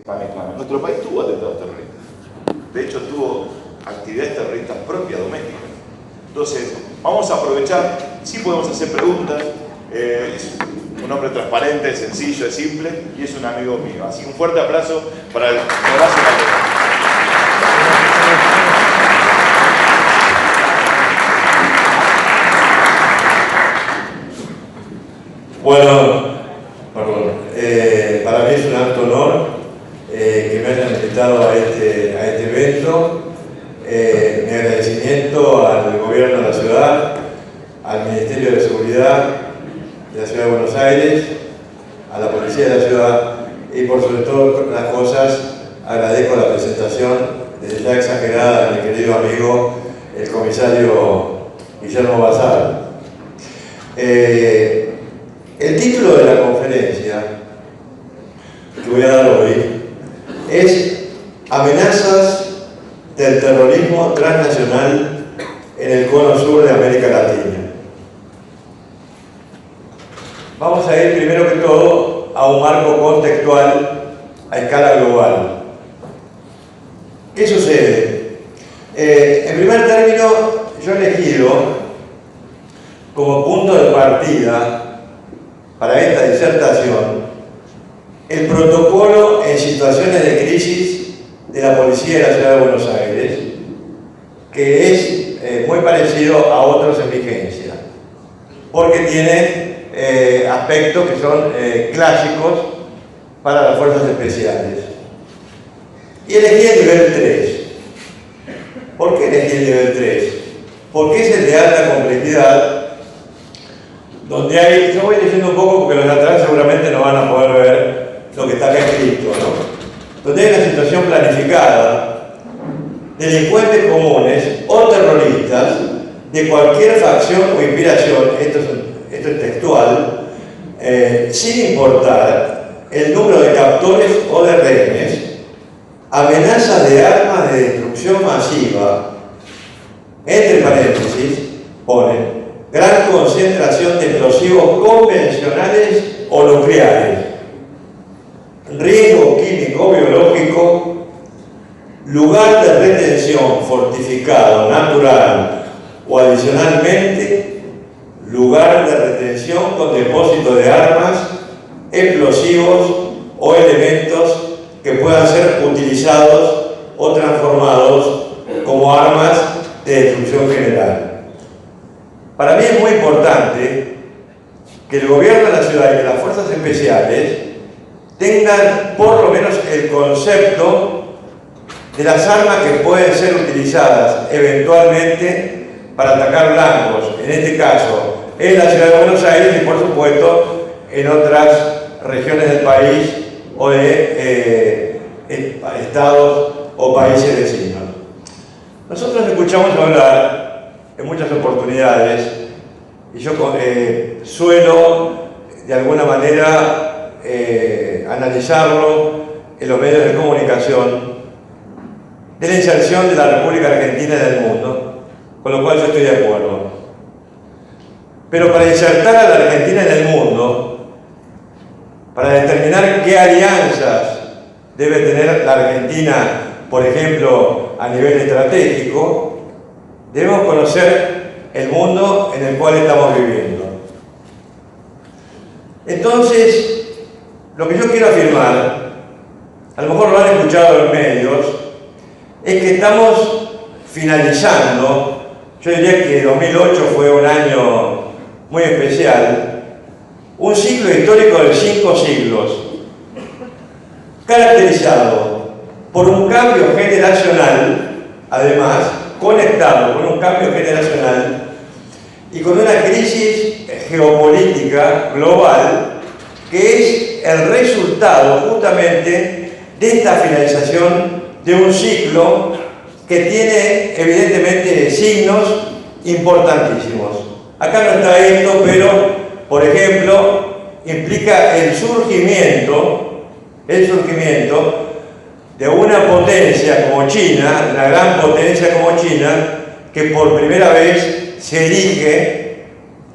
Nuestro país tuvo atentados terroristas. De hecho, tuvo actividades terroristas propias, domésticas. Entonces, vamos a aprovechar, sí podemos hacer preguntas. Es un hombre transparente, sencillo, es simple y es un amigo mío. Así que un fuerte aplauso para el Horacio Calderón. Bueno, para mí es un alto honor que me hayan invitado a este evento. Mi agradecimiento al gobierno de la ciudad, al Ministerio de Seguridad de la Ciudad de Buenos Aires, a la Policía de la ciudad y por sobre todas las cosas agradezco la presentación desde ya exagerada de mi querido amigo el comisario Guillermo Basal. El título de la conferencia que voy a dar hoy es Amenazas del terrorismo transnacional en el cono sur de América Latina. Vamos a ir primero que todo a un marco contextual a escala global. ¿Qué sucede? En primer término, yo he elegido como punto de partida para esta disertación el protocolo en situaciones de crisis de la Policía de la Ciudad de Buenos Aires, que es muy parecido a otros en vigencia, porque tiene aspectos que son clásicos para las fuerzas especiales. Y elegí el nivel 3. ¿Por qué elegí el nivel 3? Porque es el de alta complejidad, donde hay, yo voy diciendo un poco porque los de atrás seguramente no van a poder ver lo que está acá escrito, ¿no? Donde hay una situación planificada, delincuentes comunes o terroristas de cualquier facción o inspiración, esto es textual, sin importar el número de captores o de rehenes, amenazas de armas de destrucción masiva, entre paréntesis, ponen gran concentración de explosivos convencionales o nucleares, riesgo químico o biológico, lugar de retención fortificado, natural o adicionalmente, lugar de retención con depósito de armas, explosivos o elementos que puedan ser utilizados o transformados como armas de destrucción general. Para mí es muy importante que el gobierno de la ciudad y que las fuerzas especiales tengan por lo menos el concepto de las armas que pueden ser utilizadas eventualmente para atacar blancos, en este caso en la ciudad de Buenos Aires y por supuesto en otras regiones del país o de estados o países vecinos. Nosotros escuchamos hablar en muchas oportunidades y yo suelo de alguna manera analizarlo en los medios de comunicación de la inserción de la República Argentina en el mundo, con lo cual yo estoy de acuerdo. Pero para insertar a la Argentina en el mundo, para determinar qué alianzas debe tener la Argentina, por ejemplo, a nivel estratégico, debemos conocer el mundo en el cual estamos viviendo. Entonces, lo que yo quiero afirmar, a lo mejor lo han escuchado en medios, es que estamos finalizando, yo diría que 2008 fue un año muy especial, un ciclo histórico de 5 siglos, caracterizado por un cambio generacional, además, conectado con un cambio generacional y con una crisis geopolítica global que es el resultado justamente de esta finalización de un ciclo que tiene evidentemente signos importantísimos. Acá no está esto, pero por ejemplo implica el surgimiento de una potencia como China, una gran potencia como China, que por primera vez se erige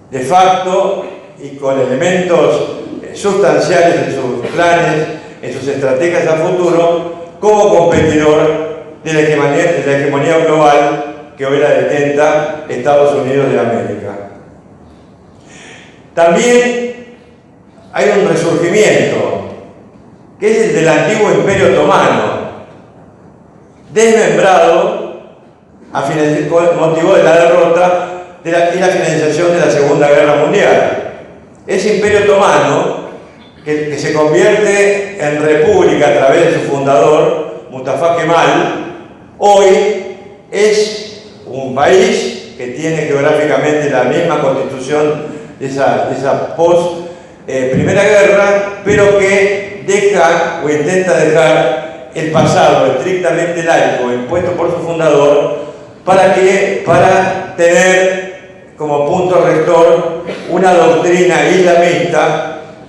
de facto y con elementos sustanciales en sus planes en sus estrategias a futuro como competidor de la hegemonía global que hoy la detenta Estados Unidos de América. También hay un resurgimiento, que es el del antiguo Imperio Otomano, desmembrado motivo de la derrota y la finalización de la Segunda Guerra Mundial. Ese Imperio Otomano, que se convierte en república a través de su fundador, Mustafa Kemal, hoy es un país que tiene geográficamente la misma constitución de esa post-Primera Guerra, pero que deja o intenta dejar el pasado estrictamente laico impuesto por su fundador para tener como punto rector una doctrina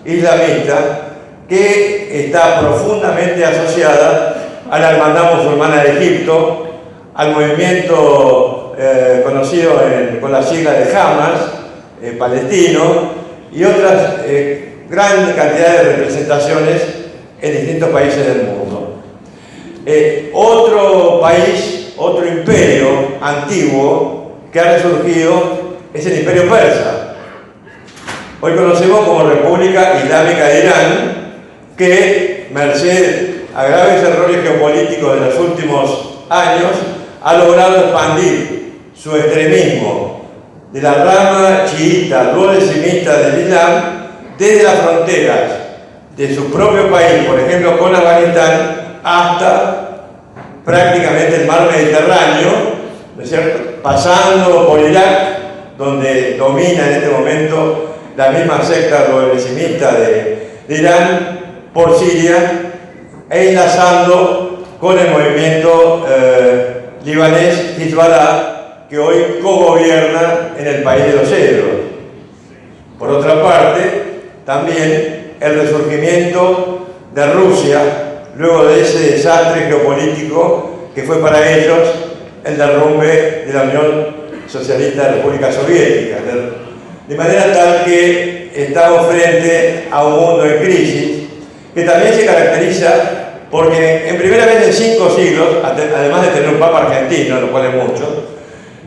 islamista que está profundamente asociada a la hermandad musulmana de Egipto, al movimiento conocido con la sigla de Hamas, palestino, y otras gran cantidad de representaciones en distintos países del mundo. Otro país, otro imperio antiguo que ha resurgido es el Imperio Persa. Hoy conocemos como República Islámica de Irán, que, merced a graves errores geopolíticos de los últimos años, ha logrado expandir su extremismo de la rama chiita, duodecimita del Islam, desde las fronteras de su propio país, por ejemplo con Afganistán, hasta prácticamente el mar Mediterráneo, ¿no es cierto?, pasando por Irak, donde domina en este momento la misma secta duodecimita de Irán, por Siria, e enlazando con el movimiento libanés Hezbollah, que hoy cogobierna en el país de los cedros. Por otra parte, también el resurgimiento de Rusia, luego de ese desastre geopolítico que fue para ellos el derrumbe de la Unión Socialista de la República Soviética. De manera tal que estamos frente a un mundo en crisis, que también se caracteriza porque en primera vez en 5 siglos, además de tener un papa argentino, lo cual es mucho,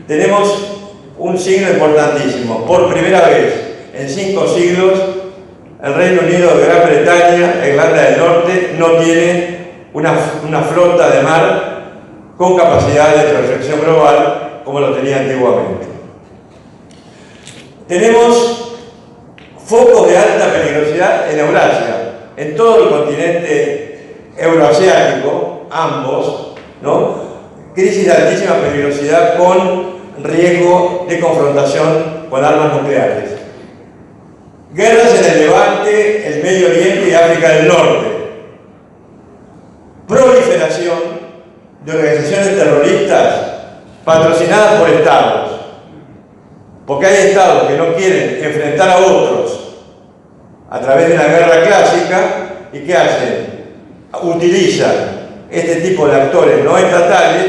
tenemos un signo importantísimo. Por primera vez en 5 siglos, el Reino Unido de Gran Bretaña, Irlanda del Norte, no tiene una flota de mar con capacidad de proyección global como lo tenía antiguamente. Tenemos focos de alta peligrosidad en Eurasia, en todo el continente euroasiático, ambos, ¿no? Crisis de altísima peligrosidad con riesgo de confrontación con armas nucleares. Guerras en el Levante, el Medio Oriente y África del Norte. Proliferación de organizaciones terroristas patrocinadas por estados. Porque hay estados que no quieren enfrentar a otros a través de una guerra clásica y ¿qué hacen? Utilizan este tipo de actores no estatales,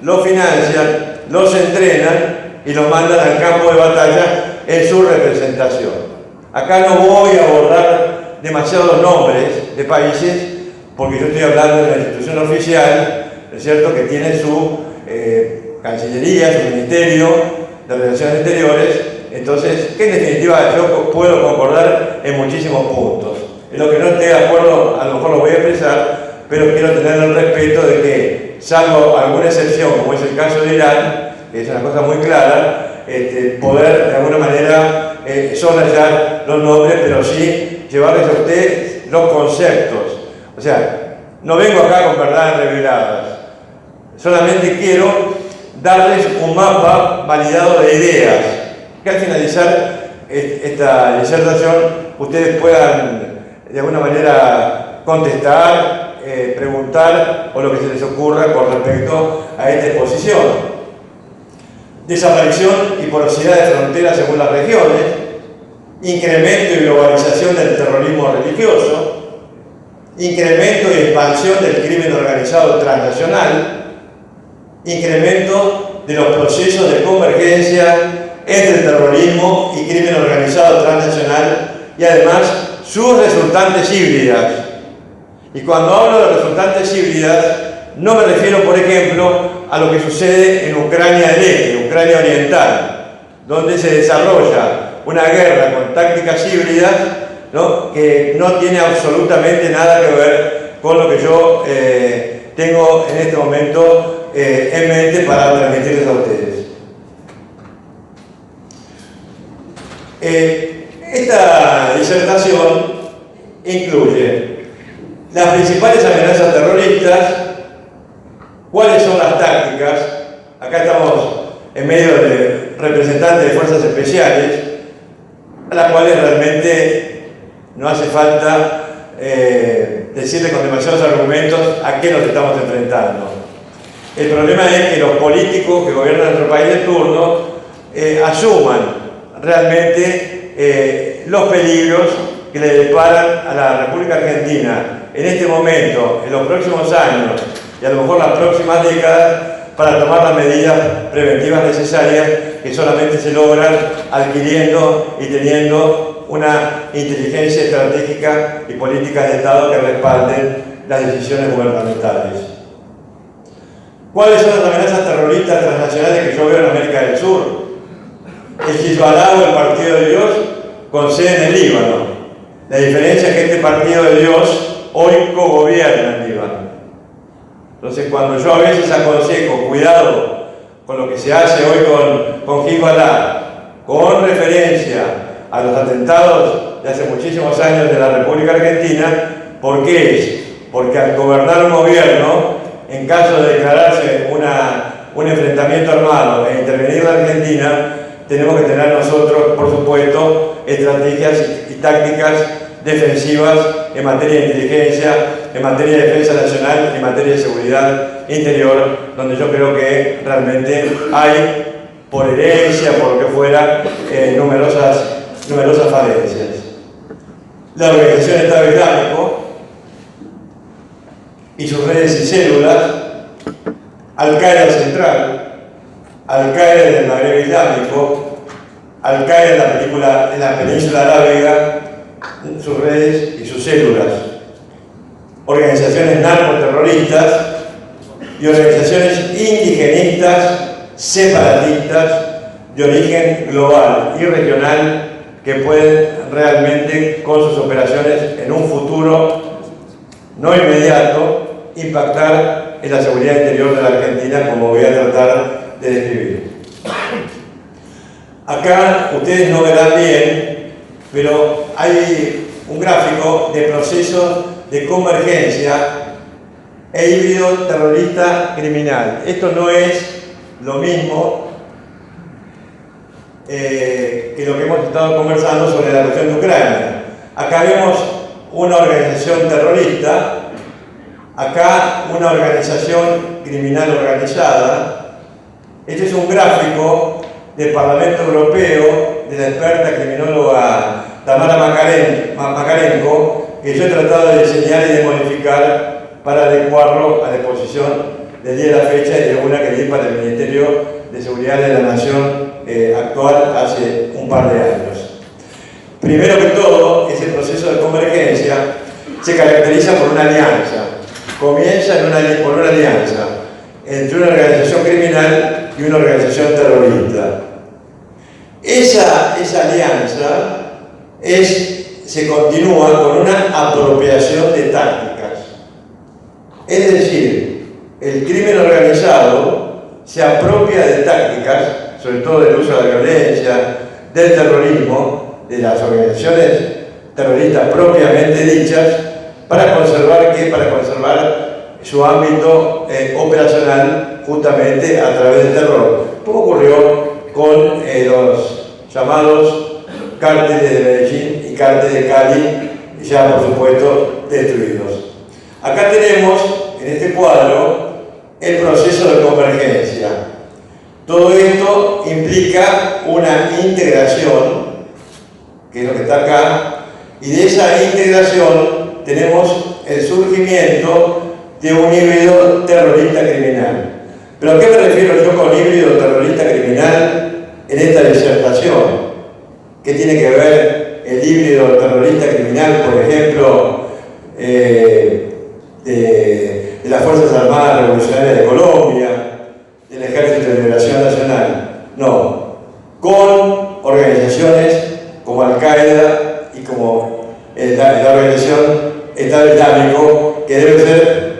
los financian, los entrenan y los mandan al campo de batalla en su representación. Acá no voy a abordar demasiados nombres de países porque yo estoy hablando de la institución oficial, ¿es cierto?, que tiene su Cancillería, su Ministerio de Relaciones Exteriores, entonces, que en definitiva yo puedo concordar en muchísimos puntos. En lo que no esté de acuerdo, a lo mejor lo voy a expresar, pero quiero tener el respeto de que, salvo alguna excepción, como es el caso de Irán, que es una cosa muy clara, poder de alguna manera soslayar los nombres, pero sí llevarles a ustedes los conceptos. O sea, no vengo acá con verdades reveladas, solamente quiero darles un mapa validado de ideas, que al finalizar esta disertación ustedes puedan de alguna manera contestar, preguntar o lo que se les ocurra con respecto a esta exposición. Desaparición y porosidad de fronteras según las regiones, incremento y globalización del terrorismo religioso, incremento y expansión del crimen organizado transnacional, incremento de los procesos de convergencia entre terrorismo y crimen organizado transnacional y además sus resultantes híbridas, Y cuando hablo de resultantes híbridas, no me refiero, por ejemplo, a lo que sucede en Ucrania del Este, Ucrania Oriental, donde se desarrolla una guerra con tácticas híbridas, ¿no?, que no tiene absolutamente nada que ver con lo que yo tengo en este momento en mente para transmitirles a ustedes. Esta disertación incluye las principales amenazas terroristas, cuáles son las tácticas. Acá estamos en medio de representantes de fuerzas especiales, a las cuales realmente no hace falta decirle con demasiados argumentos a qué nos estamos enfrentando. El problema es que los políticos que gobiernan nuestro país de turno asuman realmente los peligros que le deparan a la República Argentina en este momento, en los próximos años y a lo mejor las próximas décadas, para tomar las medidas preventivas necesarias que solamente se logran adquiriendo y teniendo una inteligencia estratégica y políticas de Estado que respalden las decisiones gubernamentales. ¿Cuáles son las amenazas terroristas transnacionales que yo veo en América del Sur? El Hezbollah o el Partido de Dios con sede en el Líbano. La diferencia es que este Partido de Dios hoy cogobierna en Líbano. Entonces, cuando yo a veces aconsejo cuidado con lo que se hace hoy con Hezbollah, con referencia a los atentados de hace muchísimos años de la República Argentina, ¿por qué es? Porque al gobernar un gobierno, en caso de declararse un enfrentamiento armado e intervenir la Argentina, tenemos que tener nosotros, por supuesto, estrategias y tácticas defensivas en materia de inteligencia, en materia de defensa nacional, en materia de seguridad interior, donde yo creo que realmente hay, por herencia, por lo que fuera, numerosas falencias. La Organización Estado Islámico y sus redes y células, Al-Qaeda Central, Al-Qaeda del Magreb Islámico, Al-Qaeda en la península arábiga, sus redes y sus células, organizaciones narcoterroristas y organizaciones indigenistas separatistas de origen global y regional que pueden realmente, con sus operaciones en un futuro no inmediato, impactar en la seguridad interior de la Argentina, como voy a tratar de describir. Acá ustedes no verán bien, pero hay un gráfico de procesos de convergencia e híbrido terrorista criminal. Esto no es lo mismo que lo que hemos estado conversando sobre la cuestión de Ucrania. Acá vemos una organización terrorista, acá una organización criminal organizada. Este es un gráfico del Parlamento Europeo de la experta criminóloga Tamara Makarenko, que yo he tratado de diseñar y de modificar para adecuarlo a la exposición del día de la fecha y de una que di para el Ministerio de Seguridad de la Nación actual hace un par de años. Primero que todo, ese proceso de convergencia se caracteriza por una alianza. Comienza por una alianza entre una organización criminal y una organización terrorista. Esa alianza se continúa con una apropiación de tácticas. Es decir, el crimen organizado se apropia de tácticas, sobre todo del uso de la violencia, del terrorismo, de las organizaciones terroristas propiamente dichas, para conservar su ámbito operacional justamente a través del terror, como ocurrió con los llamados cárteles de Medellín y cárteles de Cali, ya por supuesto destruidos. Acá tenemos en este cuadro el proceso de convergencia. Todo esto implica una integración, que es lo que está acá, y de esa integración tenemos el surgimiento de un híbrido terrorista criminal. ¿Pero a qué me refiero yo con híbrido terrorista criminal en esta disertación? ¿Qué tiene que ver el híbrido terrorista criminal, por ejemplo, de las Fuerzas Armadas Revolucionarias de Colombia, del Ejército de Liberación Nacional. No, con organizaciones como Al-Qaeda y como la organización Estado Islámico, que debe ser,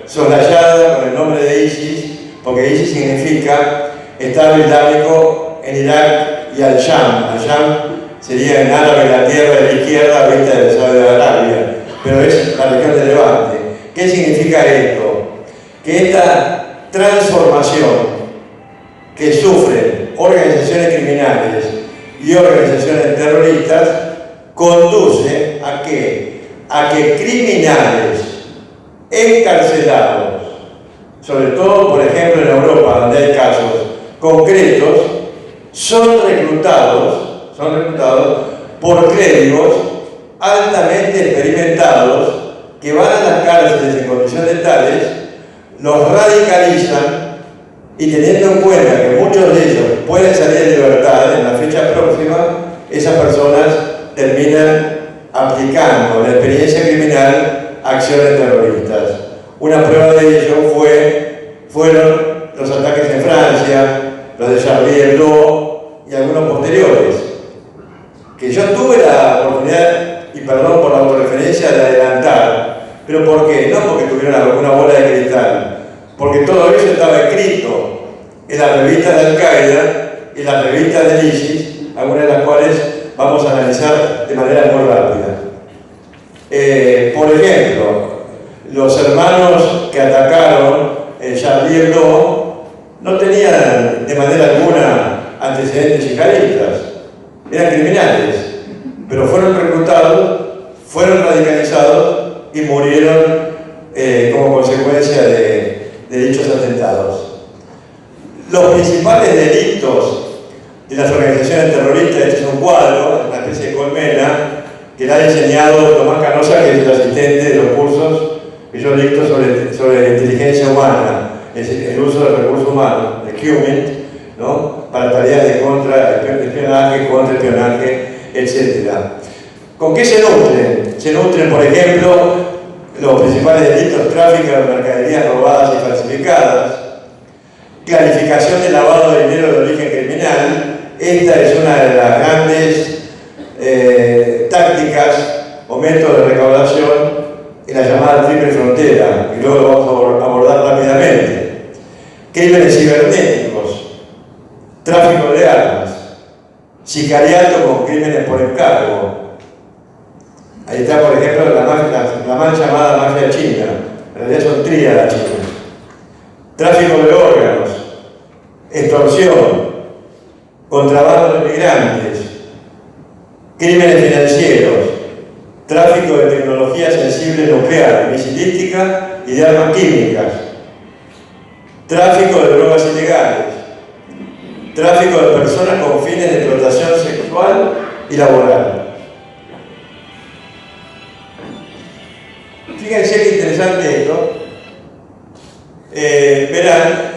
soslayada con el nombre de ISIS, porque ISIS significa Estado Islámico en Irak y Al-Sham. Al-Sham sería en árabe la tierra de la izquierda vista del Saudi Arabia, pero es la región de Levante. ¿Qué significa esto? Que esta transformación que sufren organizaciones criminales y organizaciones terroristas conduce a que criminales encarcelados, sobre todo por ejemplo en Europa, donde hay casos concretos, son reclutados por clérigos altamente experimentados que van a las cárceles en condiciones tales, los radicalizan y teniendo en cuenta que muchos de ellos pueden salir de libertad en la fecha próxima, esas personas terminan aplicando la experiencia criminal a acciones terroristas. Una prueba de ello fueron los ataques en Francia, los de Charlie Hebdo y algunos posteriores, que yo tuve la oportunidad, y perdón por la autorreferencia, de adelantar. ¿Pero por qué? No porque tuvieron alguna bola de cristal, porque todo eso estaba escrito en la revista de Al-Qaeda y en la revista del ISIS, algunas de las cuales vamos a analizar de manera muy rápida. Por ejemplo, los hermanos que atacaron en Charlie Hebdo no tenían de manera alguna antecedentes yihadistas, eran criminales, pero fueron reclutados, fueron radicalizados y murieron como consecuencia de dichos atentados. Los principales delitos de las organizaciones terroristas, este es un cuadro, una especie de colmena, que la ha diseñado Tomás Canosa, que es el asistente de los cursos que yo dicto sobre inteligencia humana, el uso del recurso humano, el QMINT, ¿no? Para tareas de espionaje, contraespionaje, etc. ¿Con qué se nutren? Se nutren, por ejemplo, los principales delitos: tráfico de mercaderías robadas y falsificadas, clarificación de lavado de dinero de origen criminal. Esta es una de las grandes tácticas o métodos de recaudación en la llamada triple frontera, y luego lo vamos a abordar rápidamente. Crímenes cibernéticos, tráfico de armas, sicariato con crímenes por encargo. Ahí está, por ejemplo, la mal llamada mafia china, en realidad son tríadas chinas. Tráfico de órganos, extorsión, contrabando de migrantes, crímenes financieros, tráfico de tecnología sensible nuclear, misilística y de armas químicas, tráfico de drogas ilegales, tráfico de personas con fines de explotación sexual y laboral. Fíjense qué interesante esto. Verán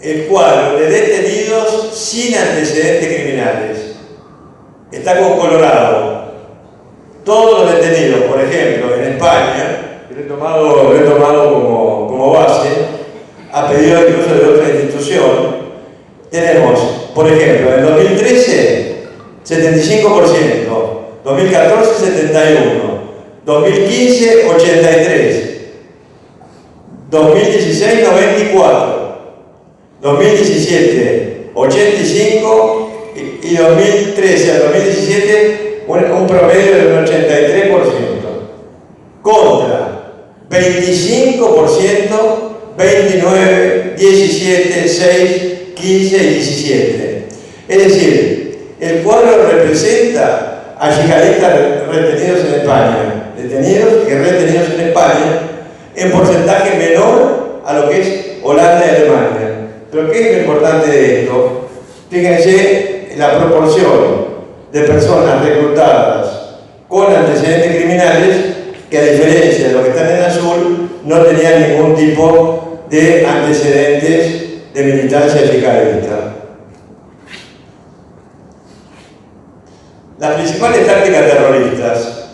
el cuadro de detenidos sin antecedentes criminales. Está con Colorado. Todos los detenidos, por ejemplo, en España, que lo he tomado como base, a pedido incluso de otra institución, tenemos, por ejemplo, en 2013, 75%, 2014, 71%, 2015, 83%, 2016, 94%, 2017, 85%, y 2013 a 2017 un promedio de un 83%, contra 25%, 29%, 17%, 6%, 15% y 17%. Es decir, el cuadro representa a yihadistas retenidos en España, detenidos y retenidos en España, en porcentaje menor a lo que es Holanda y Alemania. Pero ¿qué es lo importante de esto? Fíjense la proporción de personas reclutadas con antecedentes criminales que, a diferencia de los que están en azul, no tenían ningún tipo de antecedentes de militancia yihadista. Las principales tácticas terroristas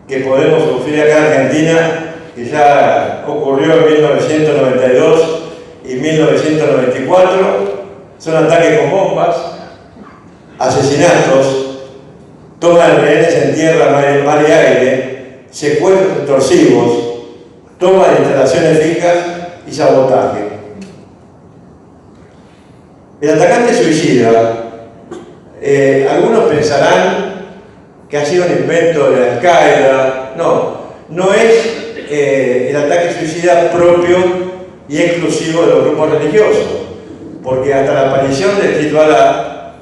que podemos sucede acá en Argentina, que ya ocurrió en 1992 y 1994, son ataques con bombas, asesinatos, toma de rehenes en tierra, mar y aire, secuestros extorsivos, toma de instalaciones fijas y sabotaje. El atacante suicida, algunos pensarán que ha sido un invento de Al-Qaeda. No es el ataque suicida propio y exclusivo de los grupos religiosos, porque hasta la aparición del Hezbollah,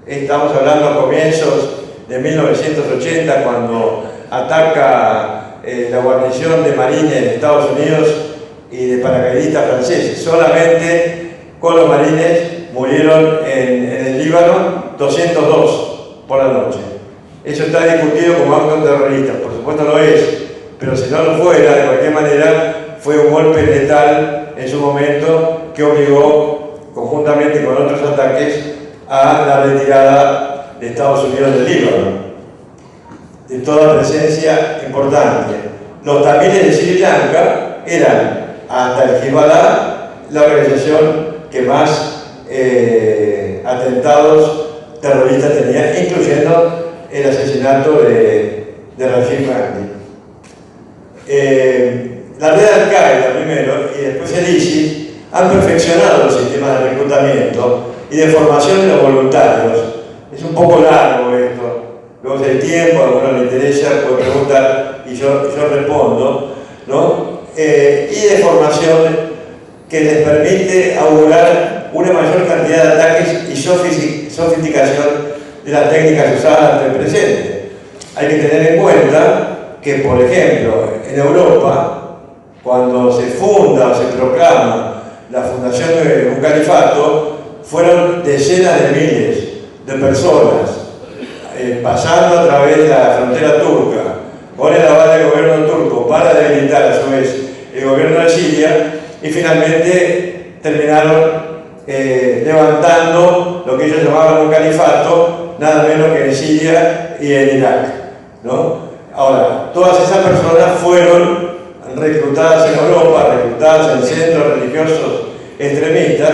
estamos hablando a comienzos de 1980, cuando ataca la guarnición de marines de Estados Unidos y de paracaidistas franceses. Solamente con los marines murieron en el Líbano 202 por la noche. Eso está discutido como acto terrorista, por supuesto lo es, pero si no lo fuera, de cualquier manera, fue un golpe letal en su momento que obligó, conjuntamente con otros ataques, a la retirada de Estados Unidos del Líbano, de toda presencia importante. Los tamíles de Sri Lanka eran, hasta el Hezbollah, la organización que más atentados terroristas tenía, incluyendo el asesinato de Rashid Ghani. La red Al-Qaeda primero y después el ISIS han perfeccionado los sistemas de reclutamiento y de formación de los voluntarios. Es un poco largo esto, luego si hay tiempo, a alguno le interesa, puede preguntar y yo respondo, ¿no? Y de formación que les permite augurar una mayor cantidad de ataques y sofisticación de las técnicas usadas ante el presente. Hay que tener en cuenta que, por ejemplo, en Europa, cuando se funda o se proclama la fundación de un califato, fueron decenas de miles de personas pasando a través de la frontera turca, con el aval del gobierno turco para debilitar a su vez el gobierno de Siria, y finalmente terminaron levantando lo que ellos llamaban un califato, nada menos que en Siria y en Irak, ¿no? Ahora, todas esas personas fueron reclutadas en Europa, reclutadas en centros religiosos extremistas,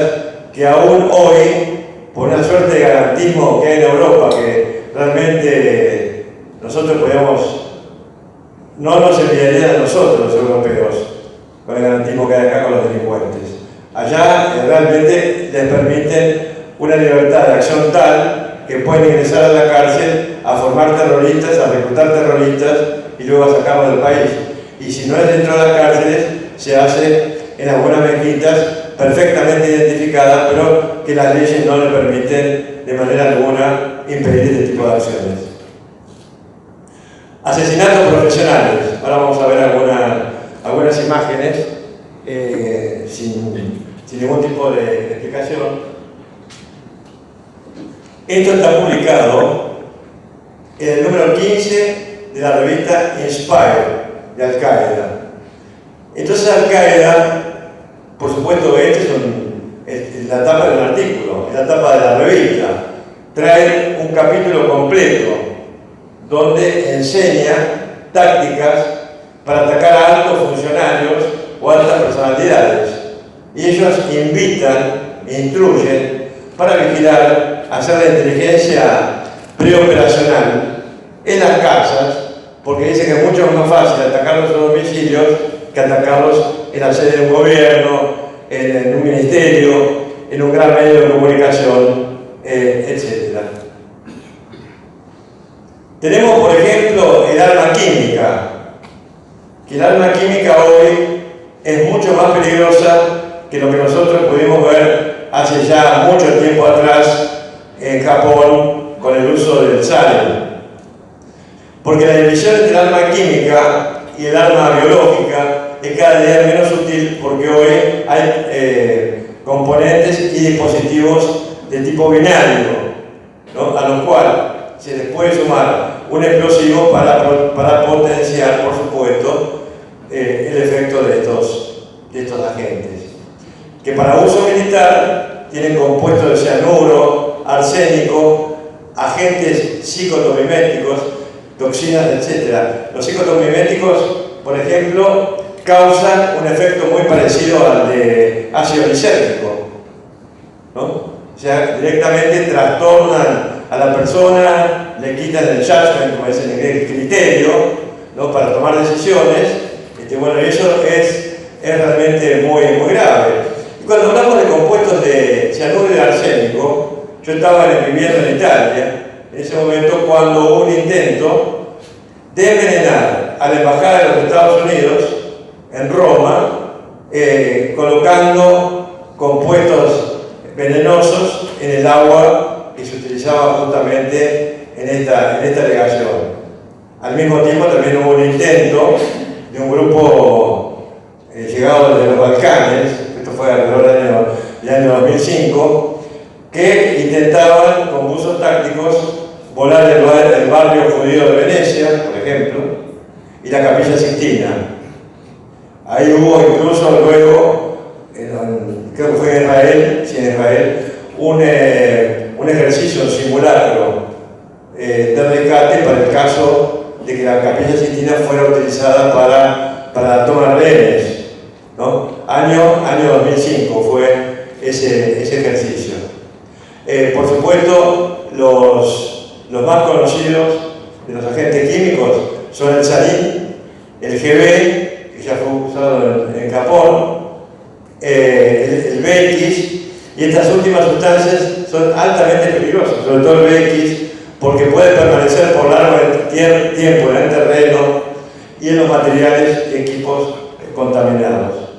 que aún hoy, por una suerte de garantismo que hay en Europa, que realmente nosotros no nos enviarían a nosotros los europeos, con el garantismo que hay acá con los delincuentes. Allá realmente les permiten una libertad de acción tal que pueden ingresar a la cárcel a formar terroristas, a reclutar terroristas y luego a sacarlos del país. Y si no es dentro de las cárceles, se hace en algunas mezquitas perfectamente identificadas, pero que las leyes no le permiten de manera alguna impedir este tipo de acciones. Asesinatos profesionales. Ahora vamos a ver algunas imágenes sin ningún tipo de explicación. Esto está publicado en el número 15 de la revista Inspire de Al-Qaeda. Entonces Al-Qaeda, por supuesto, es la tapa del artículo, es la tapa de la revista, trae un capítulo completo donde enseña tácticas para atacar a altos funcionarios o altas personalidades. Y ellos invitan, instruyen para vigilar, hacer la inteligencia preoperacional en las casas, porque dice que es mucho más fácil atacarlos en los domicilios que atacarlos en la sede de un gobierno, en un ministerio, en un gran medio de comunicación, etc. Tenemos, por ejemplo, el arma química, que el arma química hoy es mucho más peligrosa que lo que nosotros pudimos ver hace ya mucho tiempo atrás en Japón con el uso del sarin. Porque la división entre el arma química y el arma biológica es cada día menos sutil, porque hoy hay componentes y dispositivos de tipo binario, ¿no? A los cuales se les puede sumar un explosivo para potenciar, por supuesto, el efecto de estos agentes, que para uso militar tienen compuestos de cianuro, arsénico, agentes psicotomiméticos, toxinas, etc. Los psicotoximéticos, por ejemplo, causan un efecto muy parecido al de ácido lisérgico, ¿no? O sea, directamente trastornan a la persona, le quitan el judgment, como es en inglés, el criterio, ¿no? Para tomar decisiones. Bueno, eso es realmente muy grave. Y cuando hablamos de compuestos de cianuro y de arsénico, yo estaba viviendo en Italia, en ese momento, cuando hubo un intento de envenenar a la Embajada de los Estados Unidos en Roma, colocando compuestos venenosos en el agua que se utilizaba justamente en esta alegación. Al mismo tiempo también hubo un intento de un grupo llegado desde los Balcanes, esto fue alrededor del año 2005, que intentaban con buzos tácticos volar el barrio judío de Venecia, por ejemplo, y la Capilla Sixtina. Ahí hubo incluso luego, creo que fue en Israel, un ejercicio, un simulacro de rescate para el caso de que la Capilla Sixtina fuera utilizada para tomar rehenes, ¿no? Año 2005 fue ese ejercicio. Por supuesto, los más conocidos de los agentes químicos son el sarín, el GB, que ya fue usado en Japón, el BX, y estas últimas sustancias son altamente peligrosas, sobre todo el BX, porque puede permanecer por largo tiempo en el terreno y en los materiales y equipos contaminados.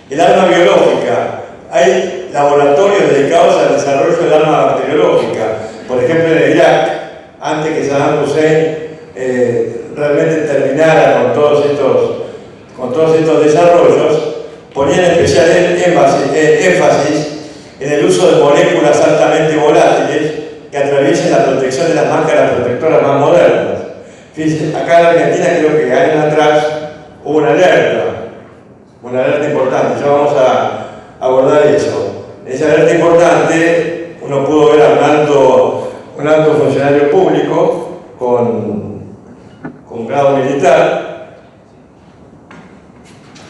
El arma biológica. Hay laboratorios dedicados al desarrollo del arma bacteriológica. Por ejemplo, en Irak, antes que Saddam Hussein realmente terminara con todos estos desarrollos, ponían especial énfasis en el uso de moléculas altamente volátiles que atraviesen la protección de las máscaras protectoras más modernas. Fíjense, acá en Argentina creo que años atrás hubo una alerta importante, ya vamos a abordar eso. En esa alerta importante uno pudo ver a un alto funcionario público con grado militar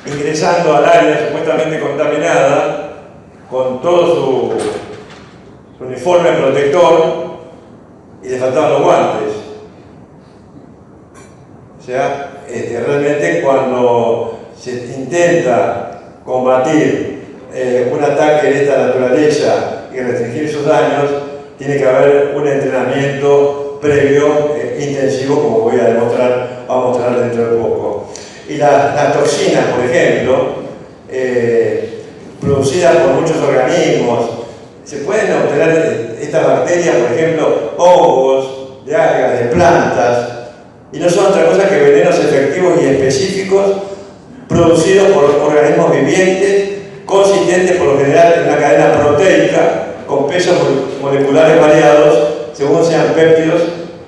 ingresando al área supuestamente contaminada con todo su uniforme protector y le faltaban los guantes. O sea, realmente cuando se intenta combatir un ataque de esta naturaleza y restringir sus daños, tiene que haber un entrenamiento previo intensivo, como voy a mostrar dentro de poco. Y las toxinas, por ejemplo, producidas por muchos organismos, se pueden obtener estas bacterias, por ejemplo, hongos, de algas, de plantas, y no son otra cosa que venenos efectivos y específicos producidos por organismos vivientes, consistentes por lo general en una cadena proteica con pesos moleculares variados según sean péptidos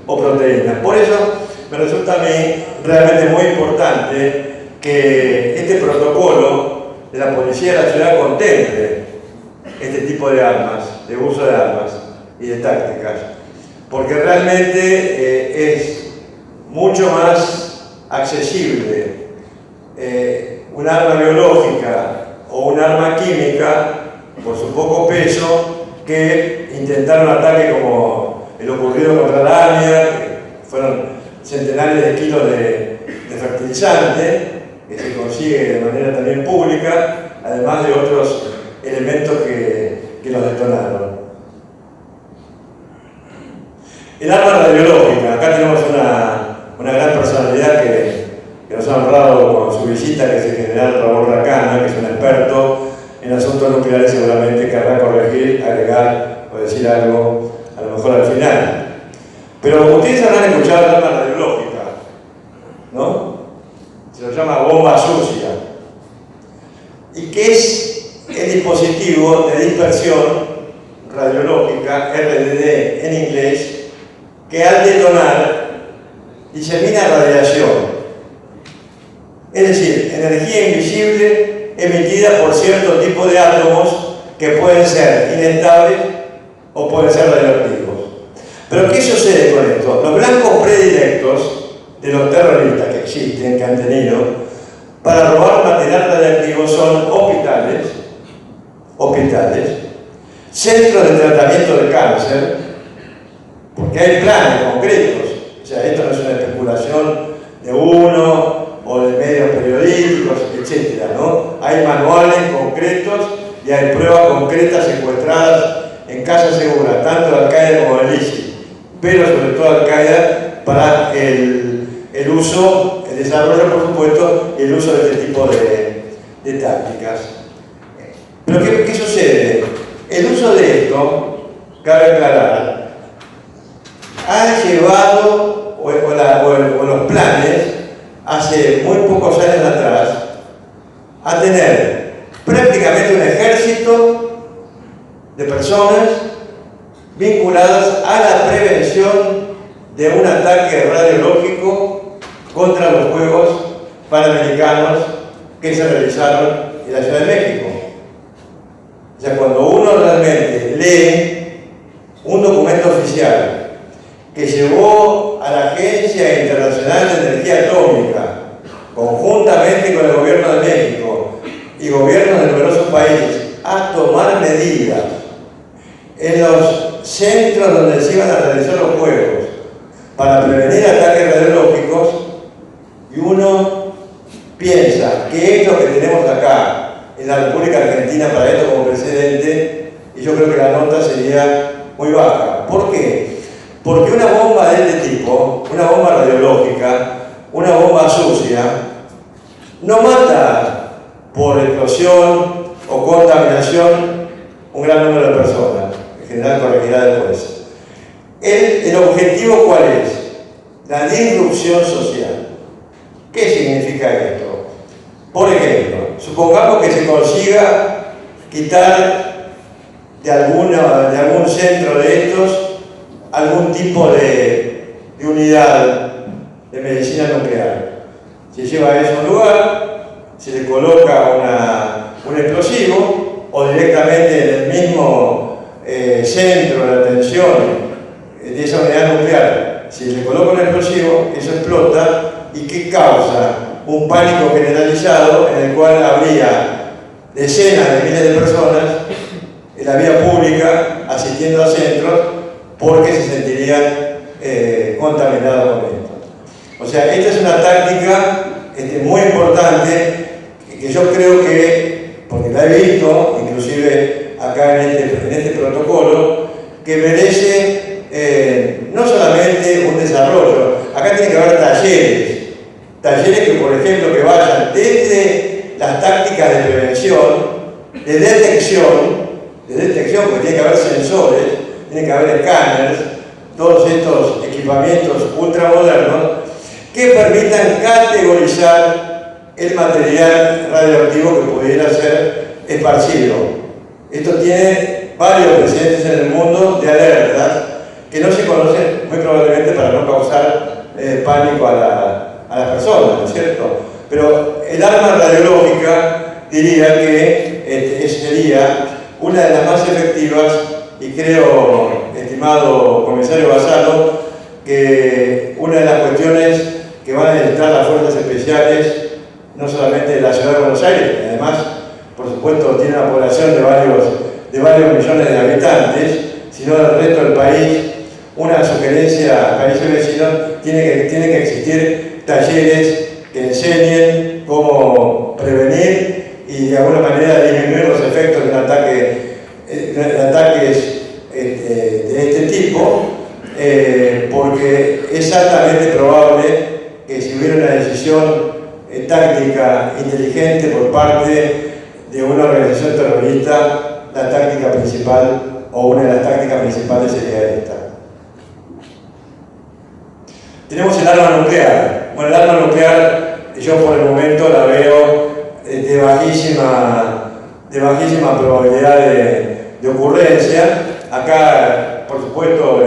o proteínas. Por eso me resulta a mí realmente muy importante que este protocolo de la Policía de la Ciudad contemple este tipo de armas, de uso de armas y de tácticas, porque realmente es mucho más accesible un arma biológica o un arma química por su poco peso que intentar un ataque como el ocurrido contra la AMIA, que fueron centenares de kilos de fertilizante que se consigue de manera también pública, además de otros elementos que los detonaron. El arma radiológica. Acá tenemos una gran personalidad que nos ha honrado con su visita, que es el general Raúl Racana, que es un experto en asuntos nucleares, seguramente querrá corregir, agregar o decir algo, a lo mejor al final. Pero ustedes habrán escuchado el arma radiológica, ¿no? Se lo llama bomba sucia. ¿Y qué es el dispositivo de dispersión radiológica, RDD en inglés, que al detonar disemina radiación? Es decir, energía invisible emitida por cierto tipo de átomos que pueden ser inestables o pueden ser radioactivos. Pero ¿qué sucede con esto? Los blancos predilectos de los terroristas que existen, que han tenido, para robar material radiactivo son hospitales, centros de tratamiento de cáncer, porque hay planes concretos. O sea, esto no es una especulación de uno o de medios periodísticos, etc., ¿no? Hay manuales concretos y hay pruebas concretas secuestradas en casas seguras, tanto de Al-Qaeda como del ISIS, pero sobre todo Al-Qaeda para el uso, el desarrollo, por supuesto, y el uso de este tipo de tácticas. Pero ¿qué sucede? El uso de esto, cabe aclarar, ha llevado, o los planes, hace muy pocos años atrás, a tener prácticamente un ejército de personas vinculadas a la prevención de un ataque radiológico contra los Juegos Panamericanos que se realizaron en la Ciudad de México. O sea, cuando uno realmente lee un documento oficial que llevó a la Agencia Internacional de Energía Atómica, conjuntamente con el Gobierno de México y gobiernos de numerosos países, a tomar medidas en los centros donde se iban a realizar los Juegos para prevenir ataques radiológicos, y uno piensa que es lo que tenemos acá en la República Argentina para esto como precedente, y yo creo que la nota sería muy baja. ¿Por qué? Porque una bomba de este tipo, una bomba radiológica, una bomba sucia, no mata por explosión o contaminación un gran número de personas. En general corregirá después. ¿El objetivo cuál es? La disrupción social. ¿Qué significa esto? Por ejemplo, supongamos que se consiga quitar de algún centro de estos algún tipo de unidad de medicina nuclear. Se lleva a eso a un lugar, se le coloca un explosivo, o directamente en el mismo centro de atención de esa unidad nuclear, se le coloca un explosivo, eso explota, y ¿qué causa? Un pánico generalizado en el cual habría decenas de miles de personas en la vía pública asistiendo a centros porque se sentirían contaminados con esto. O sea, esta es una táctica muy importante que yo creo que, porque la he visto, inclusive acá en este protocolo, que merece no solamente un desarrollo, acá tiene que haber talleres que, por ejemplo, que vayan desde las tácticas de prevención, de detección, porque tiene que haber sensores, tiene que haber escáneres, todos estos equipamientos ultramodernos que permitan categorizar el material radioactivo que pudiera ser esparcido. Esto tiene varios precedentes en el mundo de alertas que no se conocen, muy probablemente para no causar pánico a las personas, ¿no es cierto? Pero el arma radiológica diría que sería una de las más efectivas, y creo, estimado comisario Basalo, que una de las cuestiones que van a necesitar las fuerzas especiales, no solamente de la ciudad de Buenos Aires, que además, por supuesto, tiene una población de varios millones de habitantes, sino del resto del país, una sugerencia al país vecino, tiene que existir talleres que enseñen cómo prevenir y de alguna manera disminuir los efectos de ataques de este tipo, porque es altamente probable que si hubiera una decisión táctica inteligente por parte de una organización terrorista, la táctica principal o una de las tácticas principales sería esta. Tenemos el arma nuclear. Bueno, el arma nuclear yo por el momento la veo de bajísima probabilidad de ocurrencia. Acá, por supuesto,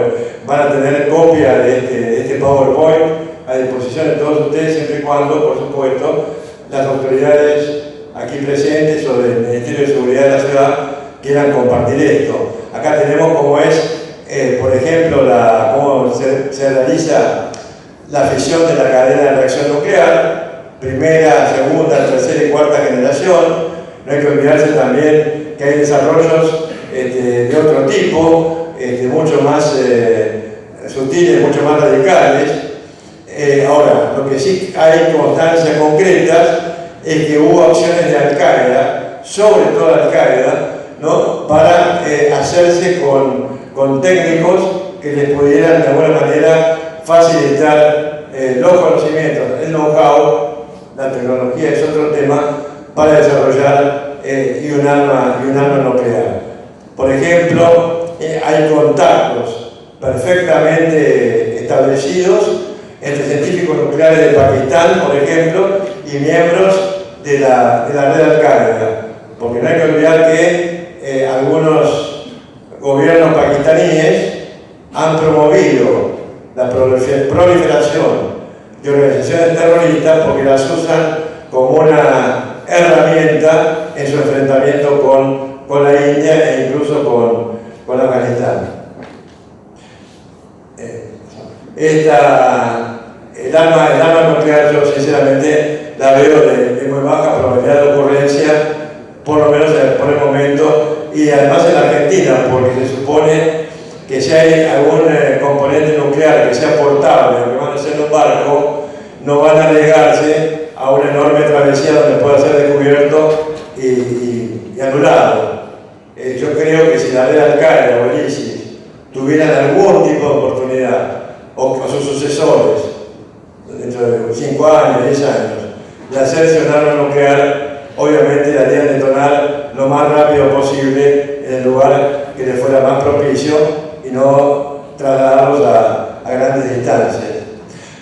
van a tener copia de este PowerPoint a disposición de todos ustedes, siempre y cuando, por supuesto, las autoridades aquí presentes o del Ministerio de Seguridad de la Ciudad quieran compartir esto. Acá tenemos cómo es por ejemplo, cómo se realiza la fisión de la cadena de reacción nuclear, primera, segunda, tercera y cuarta generación. No hay que olvidarse también que hay desarrollos de otro tipo, mucho más sutiles, mucho más radicales. Ahora, lo que sí hay constancias concretas es que hubo acciones de Al-Qaeda, sobre todo Al-Qaeda, ¿no?, para hacerse con técnicos que les pudieran de alguna manera facilitar los conocimientos, el know-how, la tecnología es otro tema, para desarrollar un arma nuclear. Por ejemplo, hay contactos perfectamente establecidos entre científicos nucleares de Pakistán, por ejemplo, y miembros de la red Al-Qaeda, porque no hay que olvidar que algunos gobiernos pakistaníes han promovido la proliferación de organizaciones terroristas porque las usan como una herramienta en su enfrentamiento con la India e incluso con Afganistán. El arma nuclear, yo sinceramente la veo de muy baja probabilidad de ocurrencia, por lo menos por el momento, y además en la Argentina, porque se supone que si hay algún componente nuclear que sea portable o que van a ser en un barco, no van a arriesgarse a una enorme travesía donde pueda ser descubierto y anulado. Yo creo que si la red Al-Qaeda o el ISIS tuvieran algún tipo de oportunidad, o sus sucesores, dentro de 5 años, 10 años, de hacerse un arma nuclear, obviamente la harían detonar lo más rápido posible en el lugar que les fuera más propicio y no trasladarlos a grandes distancias.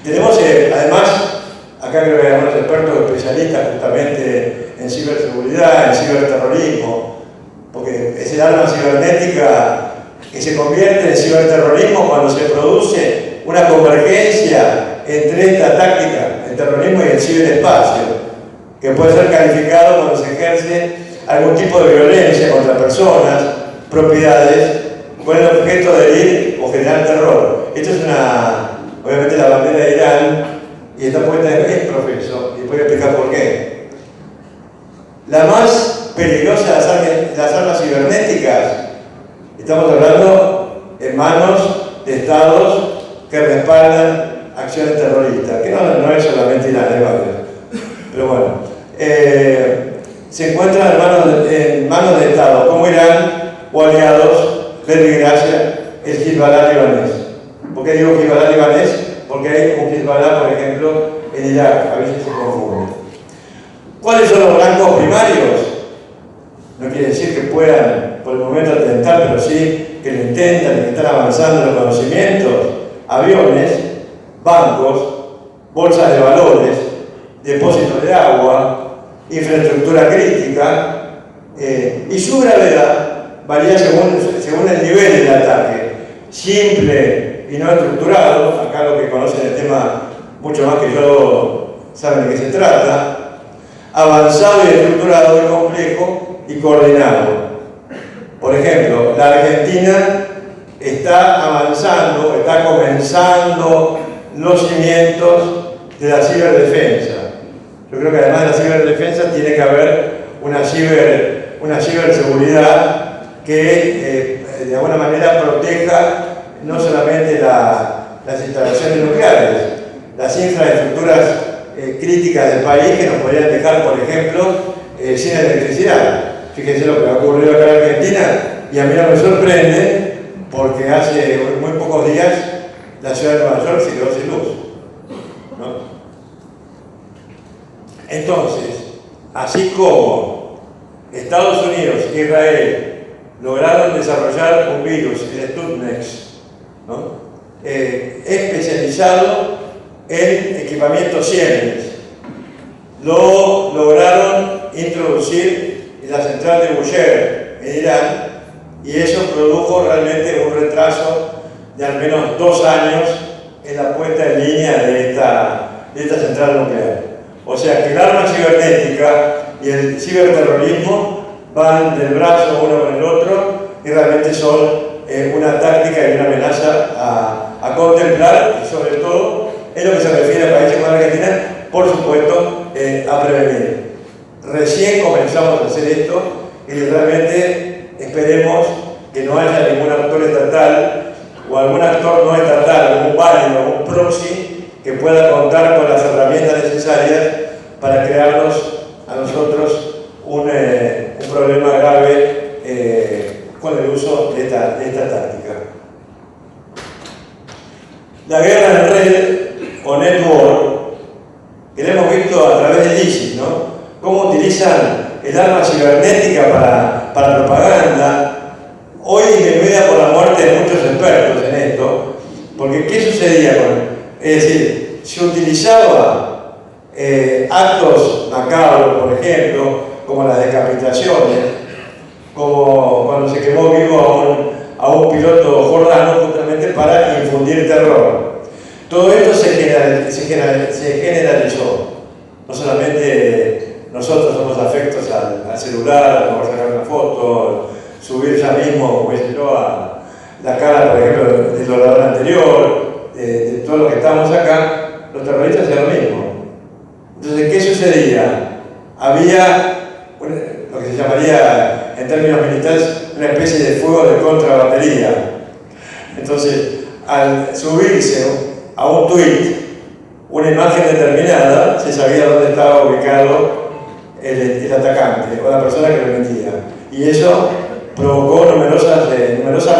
Tenemos además, acá creo que hay algunos expertos especialistas justamente en ciberseguridad, en ciberterrorismo, porque es el arma cibernética que se convierte en ciberterrorismo cuando se produce una convergencia entre esta táctica, el terrorismo y el ciberespacio, que puede ser calificado cuando se ejerce algún tipo de violencia contra personas, propiedades, con el objeto de herir o generar terror. Esto es obviamente la bandera de Irán, y está puesta en profeso, y voy a explicar por qué. La más peligrosa de las armas cibernéticas, estamos hablando en manos de estados que respaldan acciones terroristas, que no es solamente Irán, hay varios. Pero bueno, se encuentran en manos de estados como Irán o aliados, Gracia, el Hezbollah libanés. ¿Por qué digo Hezbollah libanés? Porque hay un Hezbollah, por ejemplo, en Irak, a veces se confunde. ¿Cuáles son los blancos primarios? No quiere decir que puedan por el momento atentar, pero sí que lo intentan y que están avanzando en los conocimientos. Aviones, bancos, bolsas de valores, depósitos de agua, infraestructura crítica, y su gravedad varía según el nivel del ataque. Simple y no estructurado, acá los que conocen el tema mucho más que yo saben de qué se trata, avanzado y estructurado y complejo y coordinado. Por ejemplo, la Argentina está avanzando, está comenzando los cimientos de la ciberdefensa. Yo creo que además de la ciberdefensa tiene que haber una ciberseguridad que de alguna manera proteja no solamente las instalaciones nucleares, las infraestructuras críticas del país que nos podrían dejar, por ejemplo, sin electricidad. Fíjense lo que ha ocurrido acá en Argentina, y a mí no me sorprende porque hace muy pocos días la ciudad de Nueva York se quedó sin luz, ¿no? Entonces, así como Estados Unidos e Israel lograron desarrollar un virus, el Sputnik, ¿no?, especializado en equipamientos Siemens. Lo lograron introducir en la central de Bushehr, en Irán, y eso produjo realmente un retraso de al menos 2 años en la puesta en línea de esta central nuclear. O sea que el arma cibernética y el ciberterrorismo van del brazo uno con el otro y realmente son una táctica y una amenaza a contemplar, y sobre todo en lo que se refiere a países como Argentina, por supuesto, a prevenir. Recién comenzamos a hacer esto y realmente esperemos que no haya ningún actor estatal o algún actor no estatal, algún válido, algún proxy que pueda contar con las herramientas necesarias para crearnos a nosotros un problema grave con el uso de esta táctica. La guerra en red o network, que la hemos visto a través del ISIS, ¿no? Cómo utilizan el arma cibernética para propaganda, hoy disminuida por la muerte de muchos expertos en esto, porque ¿qué sucedía es decir, se utilizaba actos macabros, por ejemplo, como las decapitaciones, como cuando se quemó vivo a un piloto jordano justamente para infundir terror. Todo esto se generalizó. No solamente nosotros somos afectos al celular, a sacar una foto, subir ya mismo, a la cara, por ejemplo, del orador anterior, de todo lo que estamos acá, los terroristas hacían lo mismo. Entonces, ¿qué sucedía? Había lo que se llamaría, en términos militares, una especie de fuego de contrabatería. Entonces, al subirse a un tweet una imagen determinada, se sabía dónde estaba ubicado el atacante o la persona que lo emitía. Y eso provocó numerosas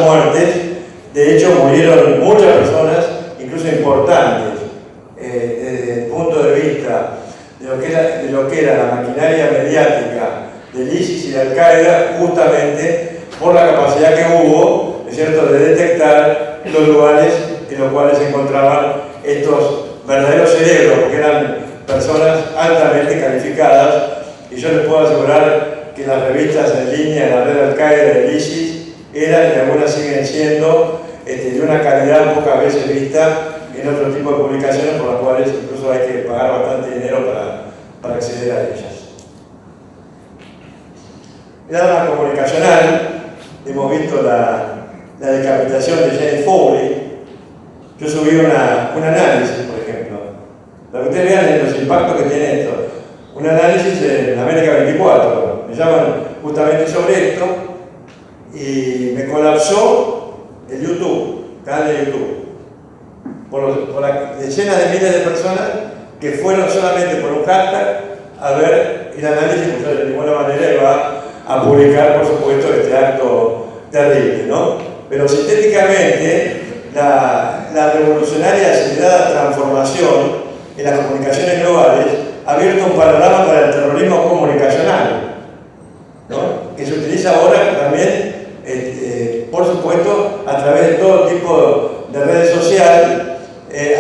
muertes. De hecho, murieron muchas personas, incluso importantes, desde el punto de vista de lo que era la maquinaria mediática del ISIS y de Al-Qaeda, justamente por la capacidad que hubo, ¿no es cierto?, de detectar los lugares en los cuales se encontraban estos verdaderos cerebros, porque eran personas altamente calificadas, y yo les puedo asegurar que las revistas en línea de la red Al-Qaeda del ISIS eran y algunas siguen siendo de una calidad pocas veces vista en otro tipo de publicaciones, por las cuales incluso hay que pagar bastante dinero para acceder a ellas. El arma comunicacional, hemos visto la decapitación de James Foley. Yo subí un análisis, por ejemplo. Para que ustedes vean los impactos que tiene esto. Un análisis en América 24. Me llaman justamente sobre esto y me colapsó el YouTube, canal de YouTube. Por las decenas de miles de personas que fueron solamente por un hashtag a ver el análisis, porque de ninguna manera iba a publicar, por supuesto, este acto terrible, ¿no? Pero sintéticamente, la revolucionaria y acelerada transformación en las comunicaciones globales ha abierto un panorama para el terrorismo comunicacional, ¿no? Que se utiliza ahora también, por supuesto, a través de todo tipo de redes sociales,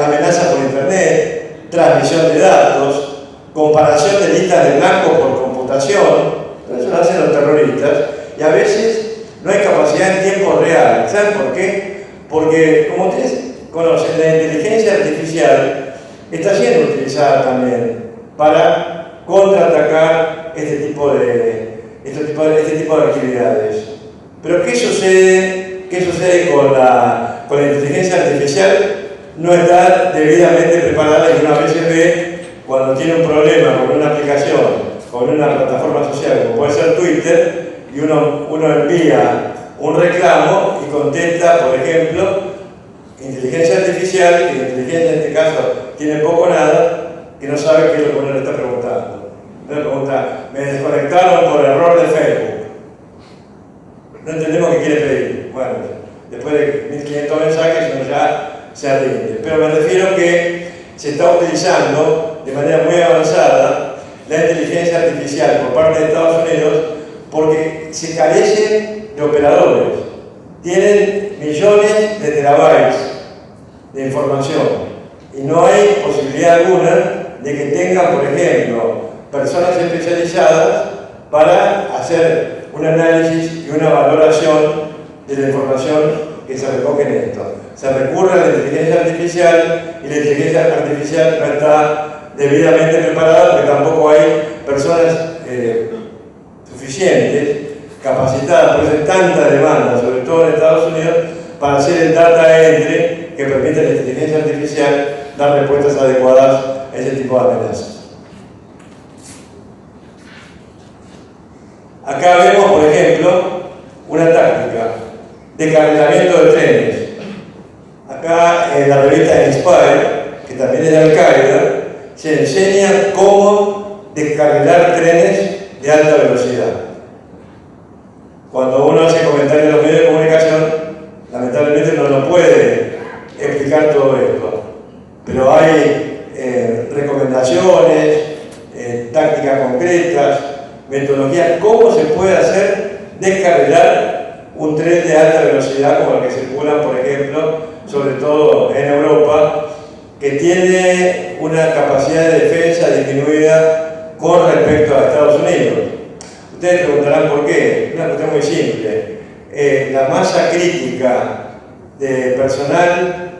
amenaza por internet, transmisión de datos, comparación de listas de blancos por computación. Eso lo hacen los terroristas, y a veces no hay capacidad en tiempo real. ¿Saben por qué? Porque, como ustedes conocen, la inteligencia artificial está siendo utilizada también para contraatacar este tipo de actividades. Pero ¿qué sucede con la inteligencia artificial? No está debidamente preparada, y una vez se ve cuando tiene un problema con una aplicación, con una plataforma social, como puede ser Twitter, y uno envía un reclamo y contesta, por ejemplo, inteligencia artificial, que la inteligencia en este caso tiene poco o nada, que no sabe qué es lo que uno le está preguntando. Uno le pregunta, me desconectaron por error de Facebook. No entendemos qué quiere pedir. Bueno, después de 1500 mensajes uno ya se rinde. Pero me refiero que se está utilizando de manera muy avanzada la inteligencia artificial por parte de Estados Unidos, porque se carecen de operadores. Tienen millones de terabytes de información y no hay posibilidad alguna de que tengan, por ejemplo, personas especializadas para hacer un análisis y una valoración de la información que se recoge en esto. Se recurre a la inteligencia artificial, y la inteligencia artificial no está debidamente preparada, porque tampoco hay personas suficientes, capacitadas, por eso hay tanta demanda, sobre todo en Estados Unidos, para hacer el data entry que permite a la inteligencia artificial dar respuestas adecuadas a ese tipo de amenazas. Acá vemos, por ejemplo, una táctica de carrilamiento de trenes. Acá en la revista Inspire, que también es de Al-Qaeda, se enseña cómo descarrilar trenes de alta velocidad. Cuando uno hace comentarios en los medios de comunicación, lamentablemente uno no puede explicar todo esto, pero hay recomendaciones, tácticas concretas, metodologías, cómo se puede hacer descarrilar un tren de alta velocidad como el que circula, por ejemplo, sobre todo en Europa, que tiene una capacidad de defensa disminuida con respecto a Estados Unidos. Ustedes preguntarán por qué. Una cuestión muy simple. La masa crítica de personal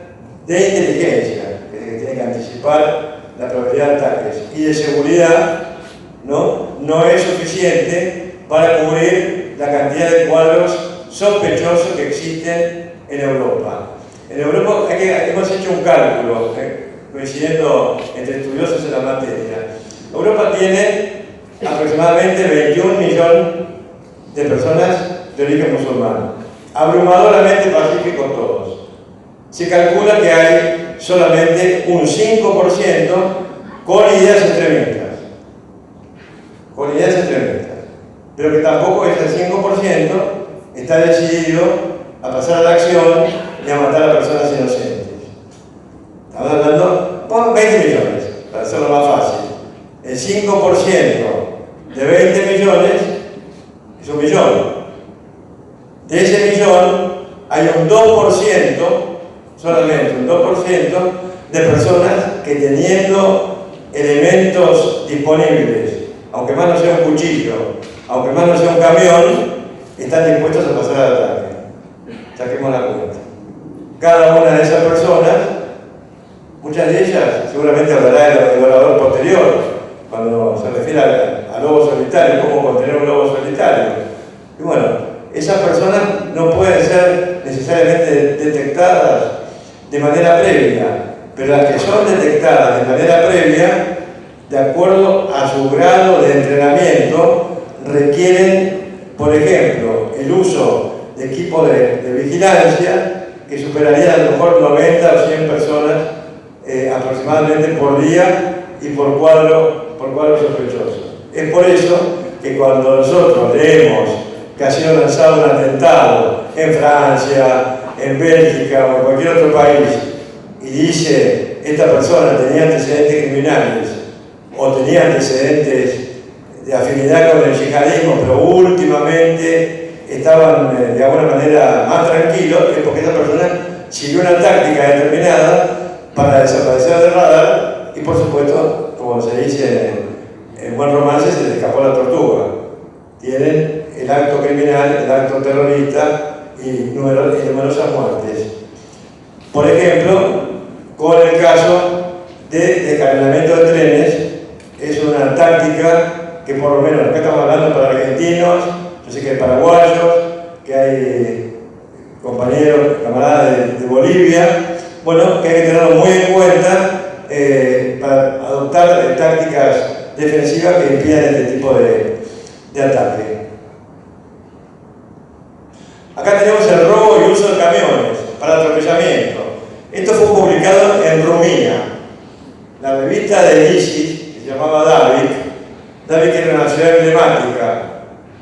de inteligencia, que tiene que anticipar la probabilidad de ataques, y de seguridad, no es suficiente para cubrir la cantidad de cuadros sospechosos que existen en Europa. En Europa hemos hecho un cálculo, coincidiendo entre estudiosos en la materia. Europa tiene aproximadamente 21 millones de personas de origen musulmán, abrumadoramente pacíficos todos. Se calcula que hay solamente un 5% con ideas extremistas. Con ideas extremistas. Pero que tampoco ese 5% está decidido a pasar a la acción y a matar a personas inocentes. Estamos hablando, pon 20 millones, para hacerlo más fácil. El 5% de 20 millones es 1 millón. De ese millón hay un 2%, solamente un 2% de personas que teniendo elementos disponibles, aunque más no sea un cuchillo, aunque más no sea un camión, están dispuestos a pasar al ataque. Saquemos la cuenta. Cada una de esas personas, muchas de ellas, seguramente hablará el orador posterior, cuando se refiere a lobo solitario, cómo contener un lobo solitario. Y bueno, esas personas no pueden ser necesariamente detectadas de manera previa, pero las que son detectadas de manera previa, de acuerdo a su grado de entrenamiento, requieren, por ejemplo, el uso de equipos de vigilancia que superarían a lo mejor 90 o 100 personas aproximadamente por día y por cuadro sospechoso. Es por eso que cuando nosotros leemos que ha sido lanzado un atentado en Francia, en Bélgica o en cualquier otro país y dice esta persona tenía antecedentes criminales o tenía antecedentes de afinidad con el yihadismo, pero últimamente estaban de alguna manera más tranquilos, es porque esa persona siguió una táctica determinada para desaparecer del radar y por supuesto, como se dice en buen romance, se les escapó la tortuga. Tienen el acto criminal, el acto terrorista y numerosas muertes. Por ejemplo, con el caso de descarrilamiento de trenes, es una táctica que por lo menos, acá estamos hablando para argentinos, yo sé que hay paraguayos, que hay compañeros, camaradas de Bolivia, bueno, que hay que tenerlo muy en cuenta para adoptar tácticas defensivas que impidan este tipo de ataque. Acá tenemos el robo y uso de camiones para atropellamiento. Esto fue publicado en Rumanía. La revista de ISIS, que se llamaba David era una ciudad emblemática,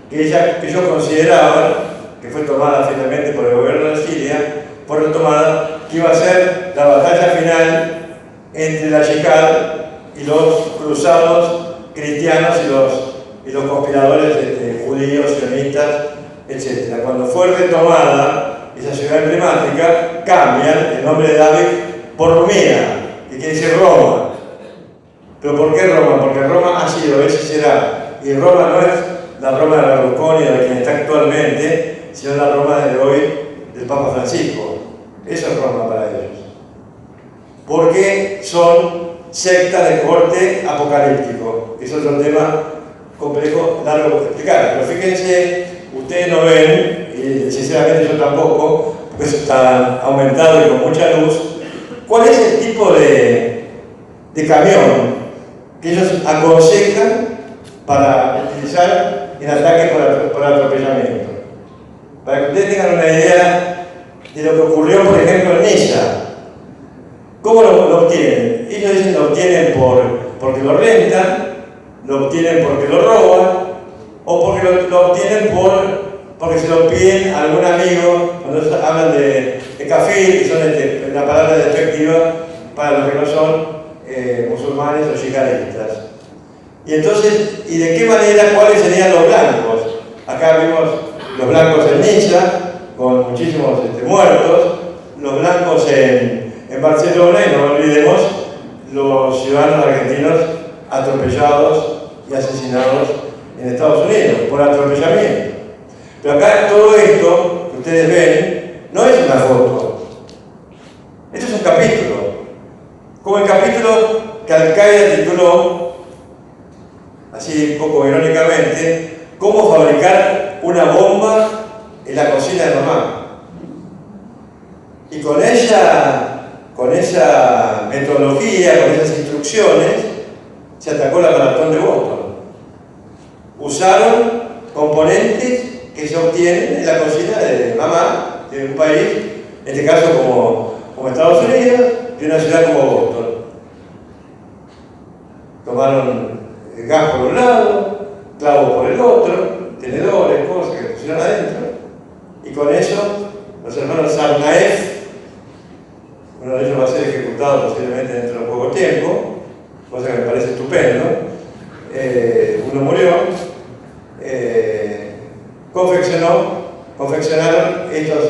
que ellos consideraban, que fue tomada finalmente por el gobierno de Siria, fue retomada, que iba a ser la batalla final entre la yihad y los cruzados cristianos y los conspiradores judíos, sionistas, etc. Cuando fue retomada esa ciudad emblemática, cambian el nombre de David por Rumía, que quiere decir Roma. ¿Pero por qué Roma? Porque Roma ha sido, es y será. Y Roma no es la Roma de Berlusconi o de quien está actualmente, sino la Roma de hoy del Papa Francisco. Eso es Roma para ellos. Porque son sectas de corte apocalíptico. Eso es un tema complejo, largo de explicar. Pero fíjense ustedes no ven, y sinceramente yo tampoco, porque eso está aumentado y con mucha luz, cuál es el tipo de camión que ellos aconsejan para utilizar en ataques por atropellamiento. Para que ustedes tengan una idea de lo que ocurrió, por ejemplo, en Niza. ¿Cómo lo obtienen? Ellos dicen que lo obtienen porque lo rentan, lo obtienen porque lo roban, o porque lo obtienen porque se lo piden a algún amigo, cuando hablan de kafir, que son una palabra despectiva para los que no son musulmanes o yihadistas. Y entonces, ¿y de qué manera, cuáles serían los blancos? Acá vimos los blancos en Niza, con muchísimos muertos, los blancos en Barcelona, y no olvidemos los ciudadanos argentinos atropellados y asesinados en Estados Unidos por atropellamiento. Pero acá todo esto que ustedes ven no es una foto, esto es un capítulo, como el capítulo que Al-Qaeda tituló, así un poco irónicamente, cómo fabricar una bomba en la cocina de mamá. Y con esa metodología, con esas instrucciones, se atacó la maratón de Boston. Usaron componentes que se obtienen en la cocina de mamá de un país, en este caso como Estados Unidos, y una ciudad como Boston. Tomaron gas por un lado, clavos por el otro, tenedores, cosas que pusieron adentro, y con eso los hermanos Sarnaev, uno de ellos va a ser ejecutado posiblemente dentro de poco tiempo, cosa que me parece estupendo, uno murió, confeccionaron estos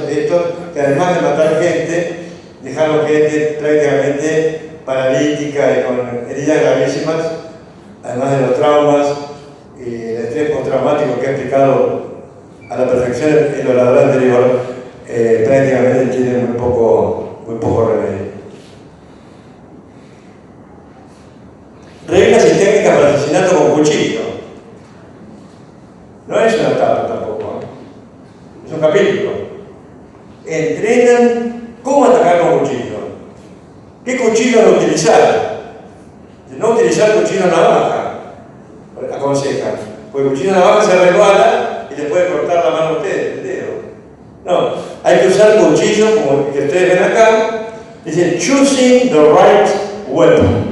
que además de matar gente, dejaron gente prácticamente paralítica y con heridas gravísimas, además de los traumas y el estrés postraumático que ha explicado a la perfección el orador anterior, prácticamente tiene muy poco remedio. Reglas y técnicas para asesinato con cuchillo. No es una etapa tampoco, es un capítulo. Entrenan cómo atacar con cuchillo. ¿Qué cuchillo no utilizar? No utilizar cuchillo navaja, aconsejan. Porque el cuchillo navaja se resbala y le puede cortar la mano a ustedes, el dedo. No, hay que usar cuchillos como el que ustedes ven acá. Dice, choosing the right weapon.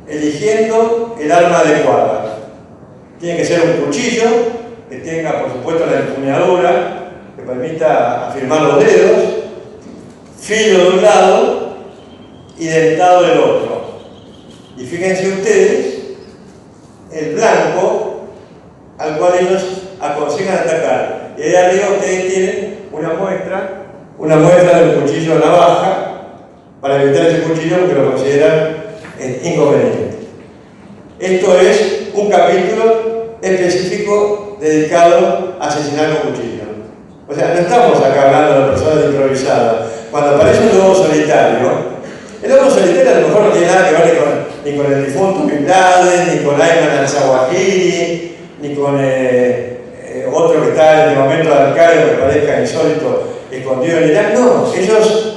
Eligiendo el arma adecuada. Tiene que ser un cuchillo que tenga, por supuesto, la empuñadura que permita afirmar los dedos, filo de un lado y dentado del otro. Y fíjense ustedes el blanco al cual ellos aconsejan atacar. Y ahí arriba ustedes tienen una muestra del cuchillo navaja para evitar ese cuchillo porque lo consideran inconveniente. Esto es un capítulo específico dedicado a asesinar con cuchillo. O sea, no estamos acá hablando de personas improvisadas. Cuando aparece un lobo solitario, el lobo solitario a lo mejor no tiene nada que ver ni con el difunto Bin Laden, ni con Ayman al-Zawahiri, ni con otro que está en el momento de Al-Qaeda que parezca insólito, escondido en Irak. No, ellos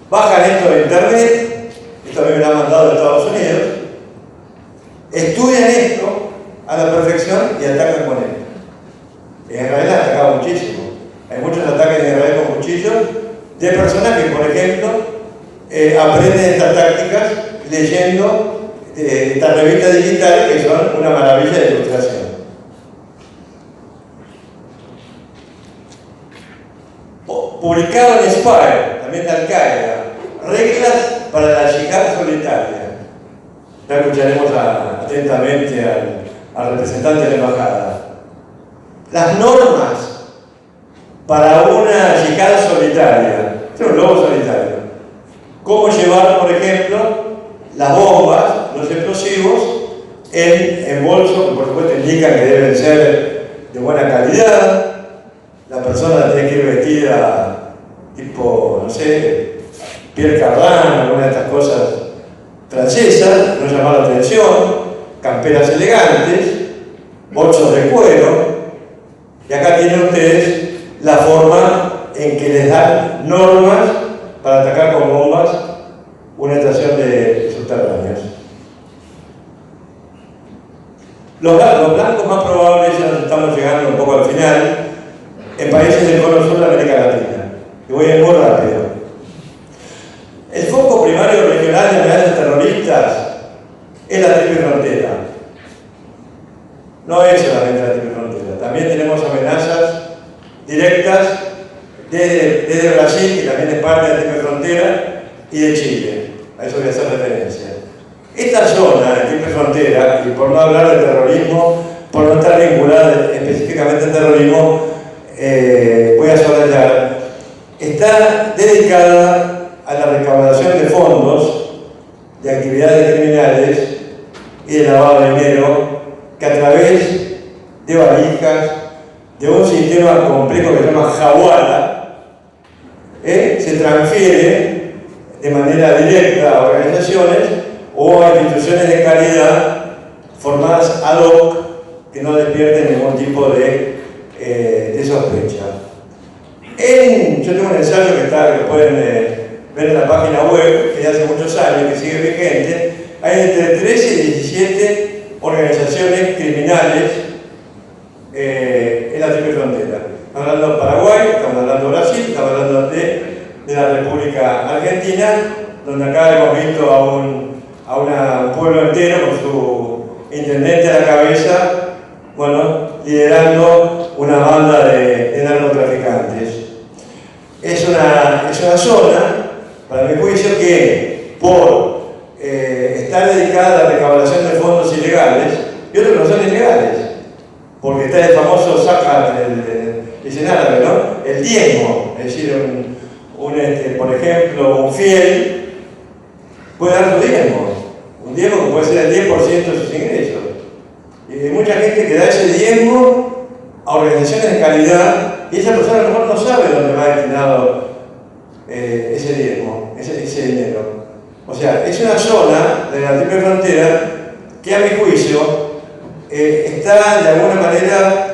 bajan esto de internet, esto a mí me lo han mandado de Estados Unidos, estudian esto a la perfección y atacan con él. En Israel han atacado muchísimo. Hay muchos ataques en Israel con cuchillos de personas que, por ejemplo, aprenden estas tácticas leyendo estas revistas digitales que son una maravilla de ilustración. Publicado en Spire, también de Al-Qaeda, reglas para la yihad solitaria. Ya escucharemos atentamente al representante de la embajada. Las normas para una yihad solitaria, es un lobo solitario. Cómo llevar, por ejemplo, las bombas, los explosivos, en bolsos que por supuesto indican que deben ser de buena calidad. La persona tiene que ir vestida tipo, no sé, Pierre Cardin, alguna de estas cosas francesas, no llamar la atención, camperas elegantes, bolsos de cuero, Y acá tienen ustedes la forma en que les dan normas para atacar con bombas una estación de subterráneos. Los blancos más probables, ya nos estamos llegando un poco al final, en países del cono sur de América Latina. Y voy a ir muy rápido. El foco primario regional de amenazas terroristas es la triple frontera. No es solamente la triple frontera, también tenemos amenazas directas desde Brasil, que también es parte de la triple frontera, y de Chile. A eso voy a hacer referencia. Esta zona de triple frontera, y por no hablar de terrorismo, por no estar vinculada específicamente al terrorismo, voy a subrayar, está dedicada a la recaudación de fondos de actividades criminales y de lavado de dinero que a través de valijas, de un sistema complejo que se llama Hawala, se transfiere de manera directa a organizaciones o a instituciones de calidad formadas ad hoc que no despierten ningún tipo de sospecha. Yo tengo un ensayo que pueden ver en la página web, que ya hace muchos años, que sigue vigente. Hay entre 13 y 17 organizaciones criminales en la triple frontera. Estamos hablando de Paraguay, estamos hablando de Brasil, estamos hablando de la República Argentina, donde acá hemos visto a un pueblo entero con su intendente a la cabeza, liderando una banda de narcotraficantes. Es una zona, para mi juicio, que por estar dedicada a la recaudación de fondos ilegales, y otros no son ilegales, porque está el famoso zakat, dicen árabe, ¿no? El diezmo, es decir, por ejemplo, un fiel puede dar su diezmo, un diezmo que puede ser el 10% de sus ingresos. Y hay mucha gente que da ese diezmo a organizaciones de calidad y esa persona a lo mejor no sabe dónde va destinado ese diezmo, ese dinero. O sea, es una zona de la triple frontera que a mi juicio está de alguna manera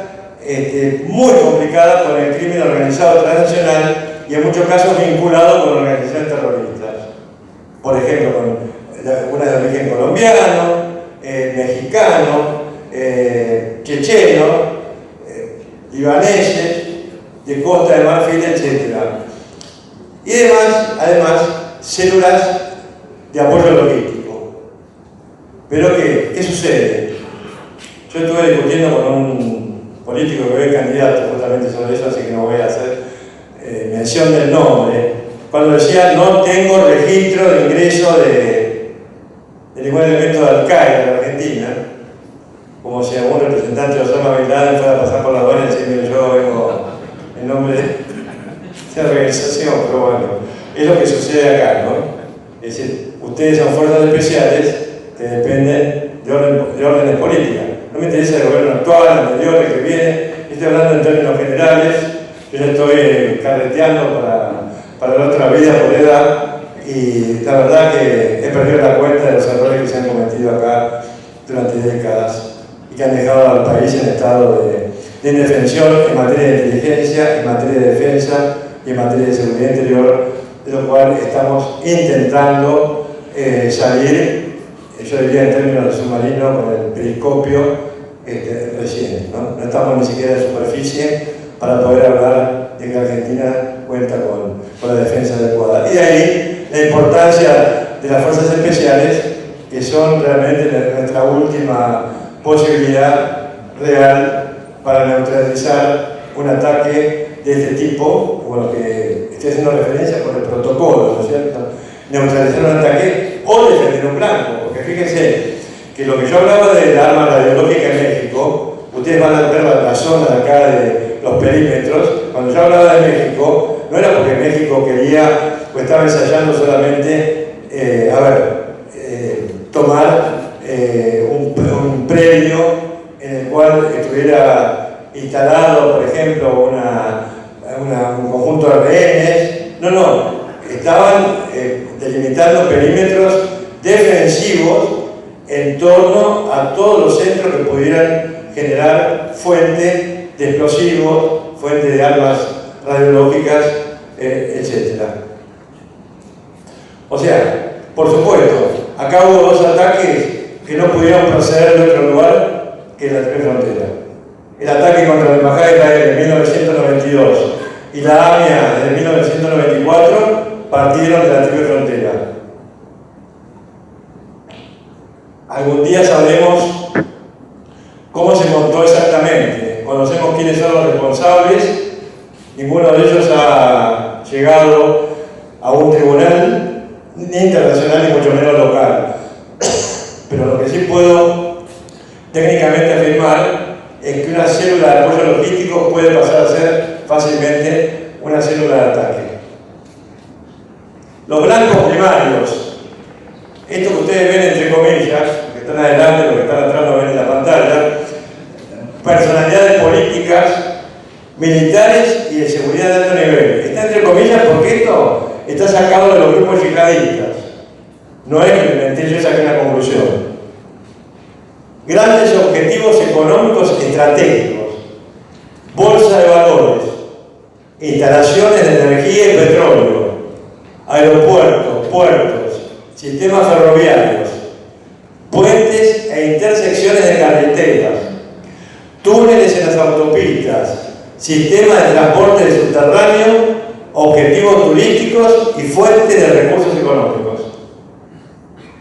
muy complicada con el crimen organizado transnacional y en muchos casos vinculado con organizaciones terroristas. Por ejemplo, con una de origen colombiano, mexicano, checheno, libaneses, de Costa de Marfil, etc. Y además, células de apoyo logístico. Pero ¿qué sucede? Yo estuve discutiendo con un político que hoy es candidato justamente sobre eso, así que no voy a hacer mención del nombre, cuando decía no tengo registro de ingreso de ningún elemento de Al-Qaeda en Argentina, como si algún representante de Osama Bin Laden fuera a pasar por la aduana y decir, mire, yo vengo en nombre de esa organización, pero bueno, es lo que sucede acá, ¿no? Es decir, ustedes son fuerzas especiales que dependen de órdenes políticas. No me interesa el gobierno actual, el anterior, el que viene, estoy hablando en términos generales. Yo ya estoy carreteando para la otra vida por edad y la verdad que he perdido la cuenta de los errores que se han cometido acá durante décadas y que han dejado al país en estado de indefensión en materia de inteligencia, en materia de defensa y en materia de seguridad interior, de lo cual estamos intentando salir, yo diría en términos de submarino, con el periscopio recién, ¿no? No estamos ni siquiera en superficie para poder hablar de que Argentina cuenta con la defensa adecuada. Y de ahí la importancia de las fuerzas especiales, que son realmente nuestra última posibilidad real para neutralizar un ataque de este tipo, como lo que estoy haciendo referencia por el protocolo, ¿no es cierto? Neutralizar un ataque o defender un blanco, porque fíjense que lo que yo hablaba de la arma radiológica en México, ustedes van a ver la zona de acá de los perímetros. Cuando yo hablaba de México, no era porque México quería o estaba ensayando solamente, tomar un predio en el cual estuviera instalado, por ejemplo, un conjunto de rehenes. No, estaban delimitando perímetros defensivos en torno a todos los centros que pudieran generar fuente de explosivos, fuente de armas radiológicas, etc. O sea, por supuesto, acá hubo dos ataques que no pudieron proceder de otro lugar que la triple frontera. El ataque contra la Embajada de Israel en 1992 y la AMIA de 1994 partieron de la triple frontera. Algún día sabremos cómo se montó exactamente, conocemos quiénes son los responsables, ninguno de ellos ha llegado a un tribunal ni internacional ni mucho menos local. Pero lo que sí puedo técnicamente afirmar es que una célula de apoyo logístico puede pasar a ser fácilmente una célula de ataque. Los blancos primarios, esto que ustedes ven entre comillas, los que están adelante, los que están atrás lo ven en la pantalla, personalidades políticas, militares y de seguridad de alto nivel. Está entre comillas porque esto está sacado de los grupos yihadistas. No es que me inventé yo y saqué una conclusión. Grandes objetivos económicos estratégicos, bolsa de valores, instalaciones de energía y petróleo, aeropuertos, puertos, sistemas ferroviarios, puentes e intersecciones de carreteras, túneles en las autopistas, sistemas de transporte de subterráneo, objetivos turísticos y fuentes de recursos económicos.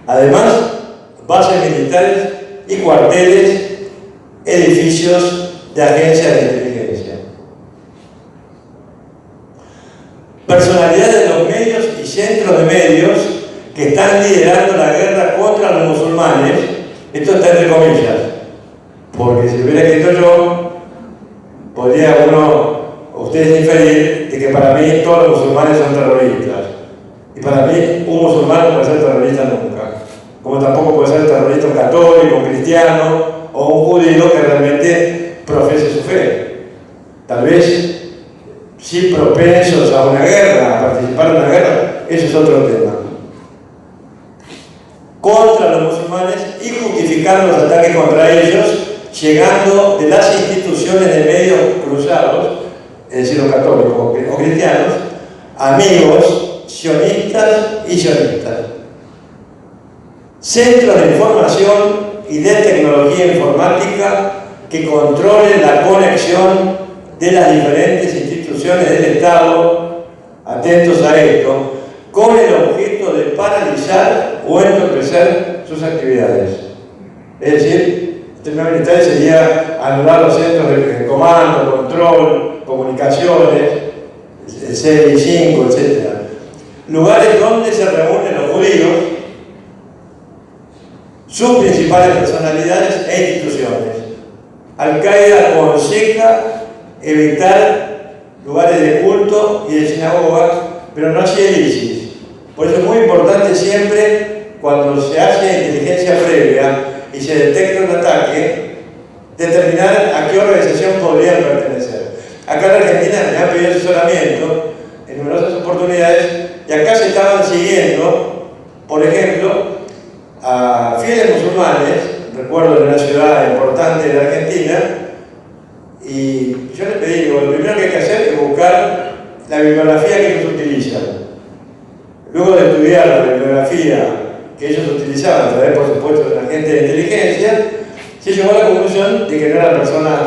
Además, bases militares y cuarteles, edificios de agencias de inteligencia. Personalidades de los medios y centros de medios que están liderando la guerra contra los musulmanes, esto está entre comillas, porque si lo hubiera escrito yo, podría ustedes inferir de que para mí todos los musulmanes son terroristas. Y para mí un musulmán no puede ser terrorista nunca. Como tampoco puede ser terrorista un católico, un cristiano o un judío que realmente profese su fe. Tal vez sí propensos a una guerra, a participar en una guerra, eso es otro tema. Contra los musulmanes y justificando los ataques contra ellos, llegando de las instituciones de medios cruzados, es decir, los católicos o cristianos, amigos, sionistas y sionistas. Centros de información y de tecnología informática que controlen la conexión de las diferentes instituciones del Estado, atentos a esto, con el objeto de paralizar o entorpecer sus actividades. Es decir, el tema militar sería anular los centros de comando, control, comunicaciones, el 6 y 5, etc. Lugares donde se reúnen los judíos, sus principales personalidades e instituciones. Al-Qaeda aconseja evitar lugares de culto y de sinagogas, pero no así el ISIS. Por eso es muy importante siempre, cuando se hace inteligencia previa y se detecta un ataque, determinar a qué organización podrían pertenecer. Acá en Argentina me han pedido asesoramiento en numerosas oportunidades y acá se estaban siguiendo, por ejemplo, a fieles musulmanes, recuerdo en una ciudad importante de la Argentina, y yo les pedí, lo primero que hay que hacer es buscar la bibliografía que ellos utilizan. Luego de estudiar la bibliografía que ellos utilizaban, a través, por supuesto, de la gente de inteligencia, se llegó a la conclusión de que no eran personas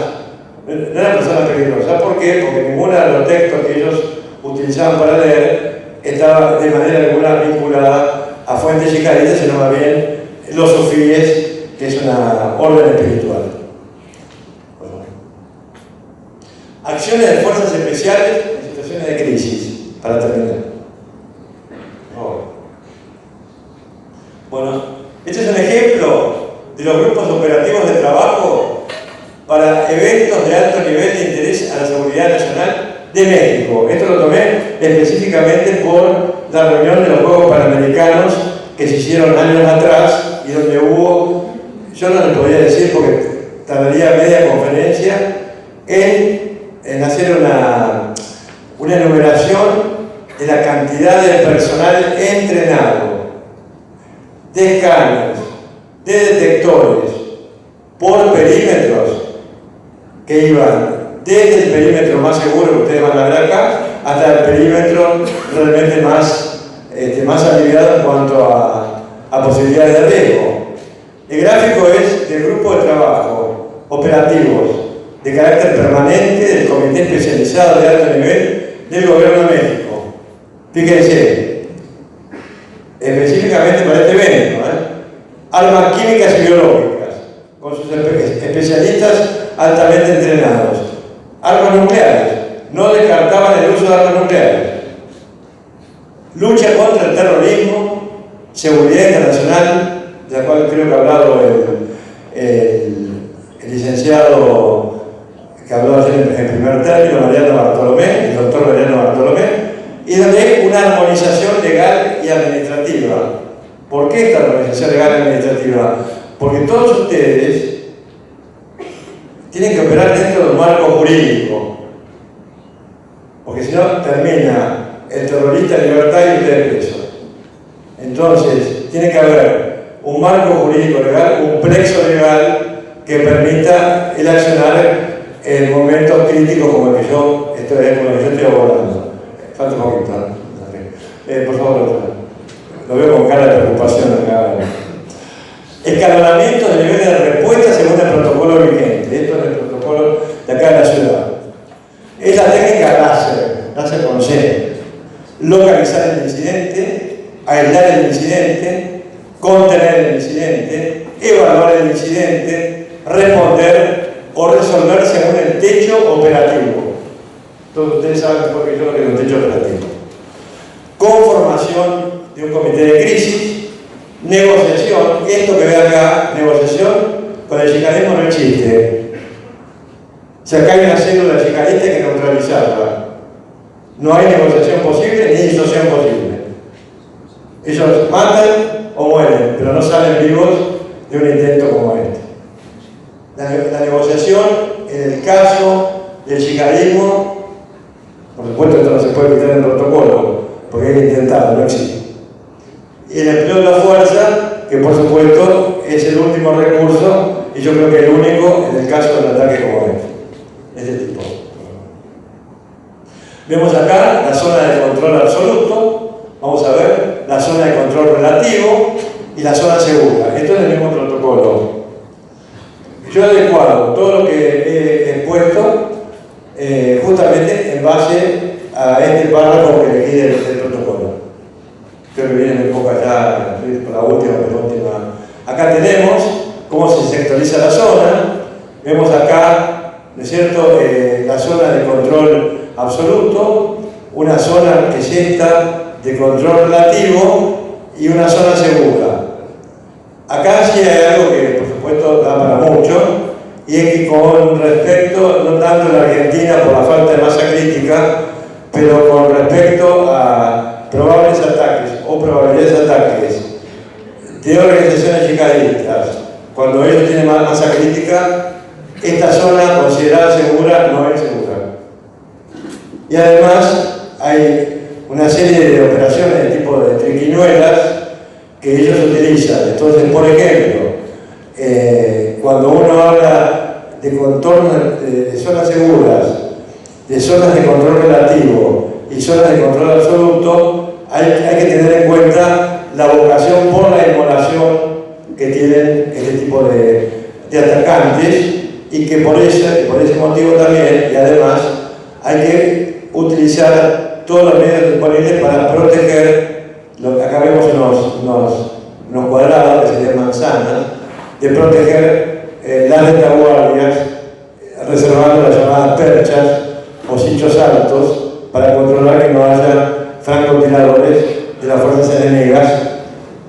peligrosas. ¿Por qué? Porque ninguno de los textos que ellos utilizaban para leer estaba de manera alguna vinculada a fuentes yihadistas, sino más bien los sufíes, que es una orden espiritual. Bueno. Acciones de fuerzas especiales en situaciones de crisis, para terminar. Bueno, este es un ejemplo de los grupos operativos de trabajo para eventos de alto nivel de interés a la seguridad nacional de México. Esto lo tomé específicamente por la reunión de los Juegos Panamericanos que se hicieron años atrás y donde hubo, yo no les podía decir porque tardaría media conferencia, en hacer una enumeración de la cantidad de personal entrenado, de escáneres, de detectores, por perímetros, que iban desde el perímetro más seguro que ustedes van a ver acá, hasta el perímetro realmente más aliviado en cuanto a posibilidades de riesgo. El gráfico es del grupo de trabajo operativos de carácter permanente del Comité Especializado de Alto Nivel del Gobierno de México. Fíjense, específicamente para este evento, armas químicas y biológicas, con sus especialistas altamente entrenados. Armas nucleares, no descartaban el uso de armas nucleares. Lucha contra el terrorismo, seguridad internacional, de la cual creo que ha hablado el licenciado que habló ayer en primer término, Mariano Bartolomé, el doctor Mariano Bartolomé, y donde una armonización legal y administrativa. ¿Por qué esta armonización legal y administrativa? Porque todos ustedes tienen que operar dentro de un marco jurídico, porque si no termina el terrorista en libertad y ustedes presos. Entonces, tiene que haber un marco jurídico legal, un plexo legal que permita el accionar en momentos críticos como el que yo estoy abordando. Falta un poquito. Por favor, doctora. Lo veo con cara de preocupación acá. Escalonamiento de niveles de respuesta según el protocolo vigente. Esto es el protocolo de acá de la ciudad. Es la técnica láser con C. Localizar el incidente, aislar el incidente, contener el incidente, evaluar el incidente, responder o resolver según el techo operativo. Todos ustedes saben por qué yo lo que es un techo operativo. Conformación de un comité de crisis, negociación, esto que ve acá, negociación con el yihadismo no existe. Si acá hay una célula yihadista hay que neutralizarla. No hay negociación posible ni disociación posible. Ellos matan o mueren, pero no salen vivos de un intento como este. La negociación, en el caso del yihadismo, por supuesto esto no se puede evitar en el protocolo, porque hay que intentarlo, no existe. Y el empleo de la fuerza, que por supuesto es el último recurso, y yo creo que el único en el caso del ataque como este tipo. Vemos acá la zona de control absoluto, vamos a ver la zona de control relativo y la zona segura. Esto es el mismo protocolo. Yo he adecuado todo lo que he expuesto justamente en base a este párrafo que elegí del protocolo. Creo que viene un poco allá, por la última, penúltima. Acá tenemos cómo se sectoriza la zona. Vemos acá, ¿no es cierto?, la zona de control absoluto, una zona que es esta de control relativo y una zona segura. Acá sí hay algo que, por supuesto, da para mucho, y es que con respecto, no tanto en la Argentina por la falta de masa crítica, pero con respecto a probables ataques o probabilidades de ataques de organizaciones yihadistas, cuando ellos tienen más masa crítica, esta zona considerada segura no es segura. Y además hay una serie de operaciones de tipo de triquiñuelas que ellos utilizan. Entonces, por ejemplo, cuando uno habla de contornos de zonas seguras, de zonas de control relativo y zonas de control absoluto, hay que tener en cuenta la vocación por la inmolación que tienen este tipo de atacantes, y que por ese motivo también, y además, hay que utilizar todos los medios disponibles para proteger, acá vemos unos cuadrados que serían manzanas, de proteger las retaguardias, reservando las llamadas perchas o sitios altos para controlar que no haya francotiradores de las fuerzas enemigas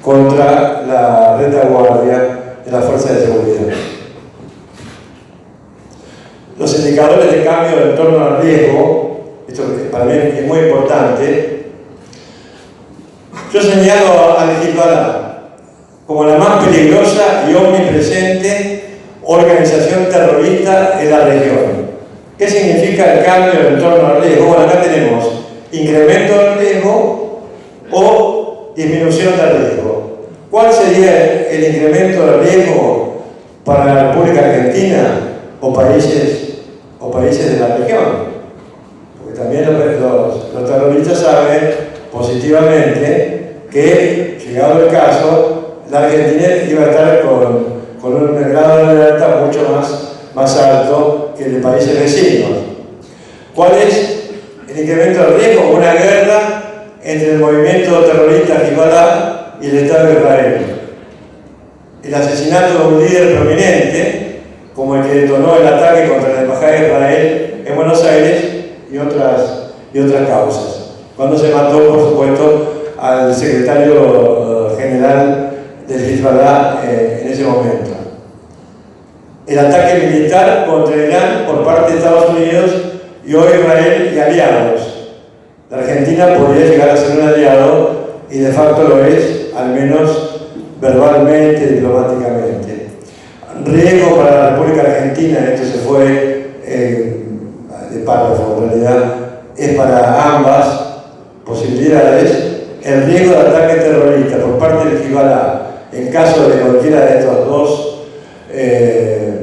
contra la retaguardia de las fuerzas de seguridad. Los indicadores de cambio del entorno al riesgo, esto para mí es muy importante. Yo señalo al Hezbollah como la más peligrosa y omnipresente organización terrorista en la región. ¿Qué significa el cambio del entorno al riesgo? Bueno, acá tenemos incremento del riesgo o disminución del riesgo. ¿Cuál sería el incremento del riesgo para la República Argentina o países o países de la región. Porque también los terroristas saben positivamente que, llegado el caso, la Argentina iba a estar con un grado de alerta mucho más alto que el de países vecinos. ¿Cuál es el incremento del riesgo? Una guerra entre el movimiento terrorista Hezbollah y el Estado de Israel. El asesinato de un líder prominente, como el que detonó el ataque contra la Embajada de Israel en Buenos Aires, y otras causas. Cuando se mató, por supuesto, al secretario general del Hezbollah en ese momento. El ataque militar contra Irán por parte de Estados Unidos y hoy Israel y aliados. La Argentina podría llegar a ser un aliado y de facto lo es, al menos verbalmente, diplomáticamente. Riesgo para la República Argentina, esto se fue de párrafo, en realidad es para ambas posibilidades. El riesgo de ataque terrorista por parte del Hezbollah en caso de cualquiera de estas dos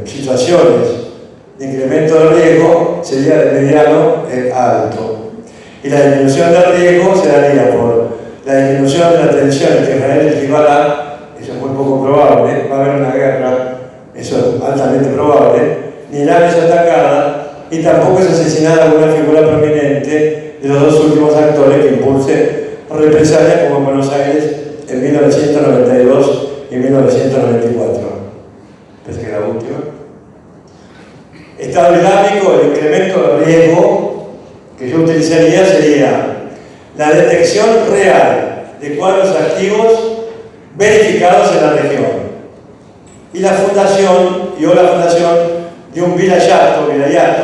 situaciones de incremento del riesgo sería de mediano a alto. Y la disminución del riesgo se daría por la disminución de la tensión entre Israel y Hezbollah. Eso es muy poco probable, va a haber una guerra, eso es altamente probable. Ni Irán es atacada y tampoco es asesinada una figura prominente de los dos últimos actores que impulse represalias como en Buenos Aires en 1992 y 1994. Pensé que era la última. Estado Islámico, el incremento de riesgo que yo utilizaría sería la detección real de cuadros activos verificados en la región y la fundación de un vilayato o vilayat,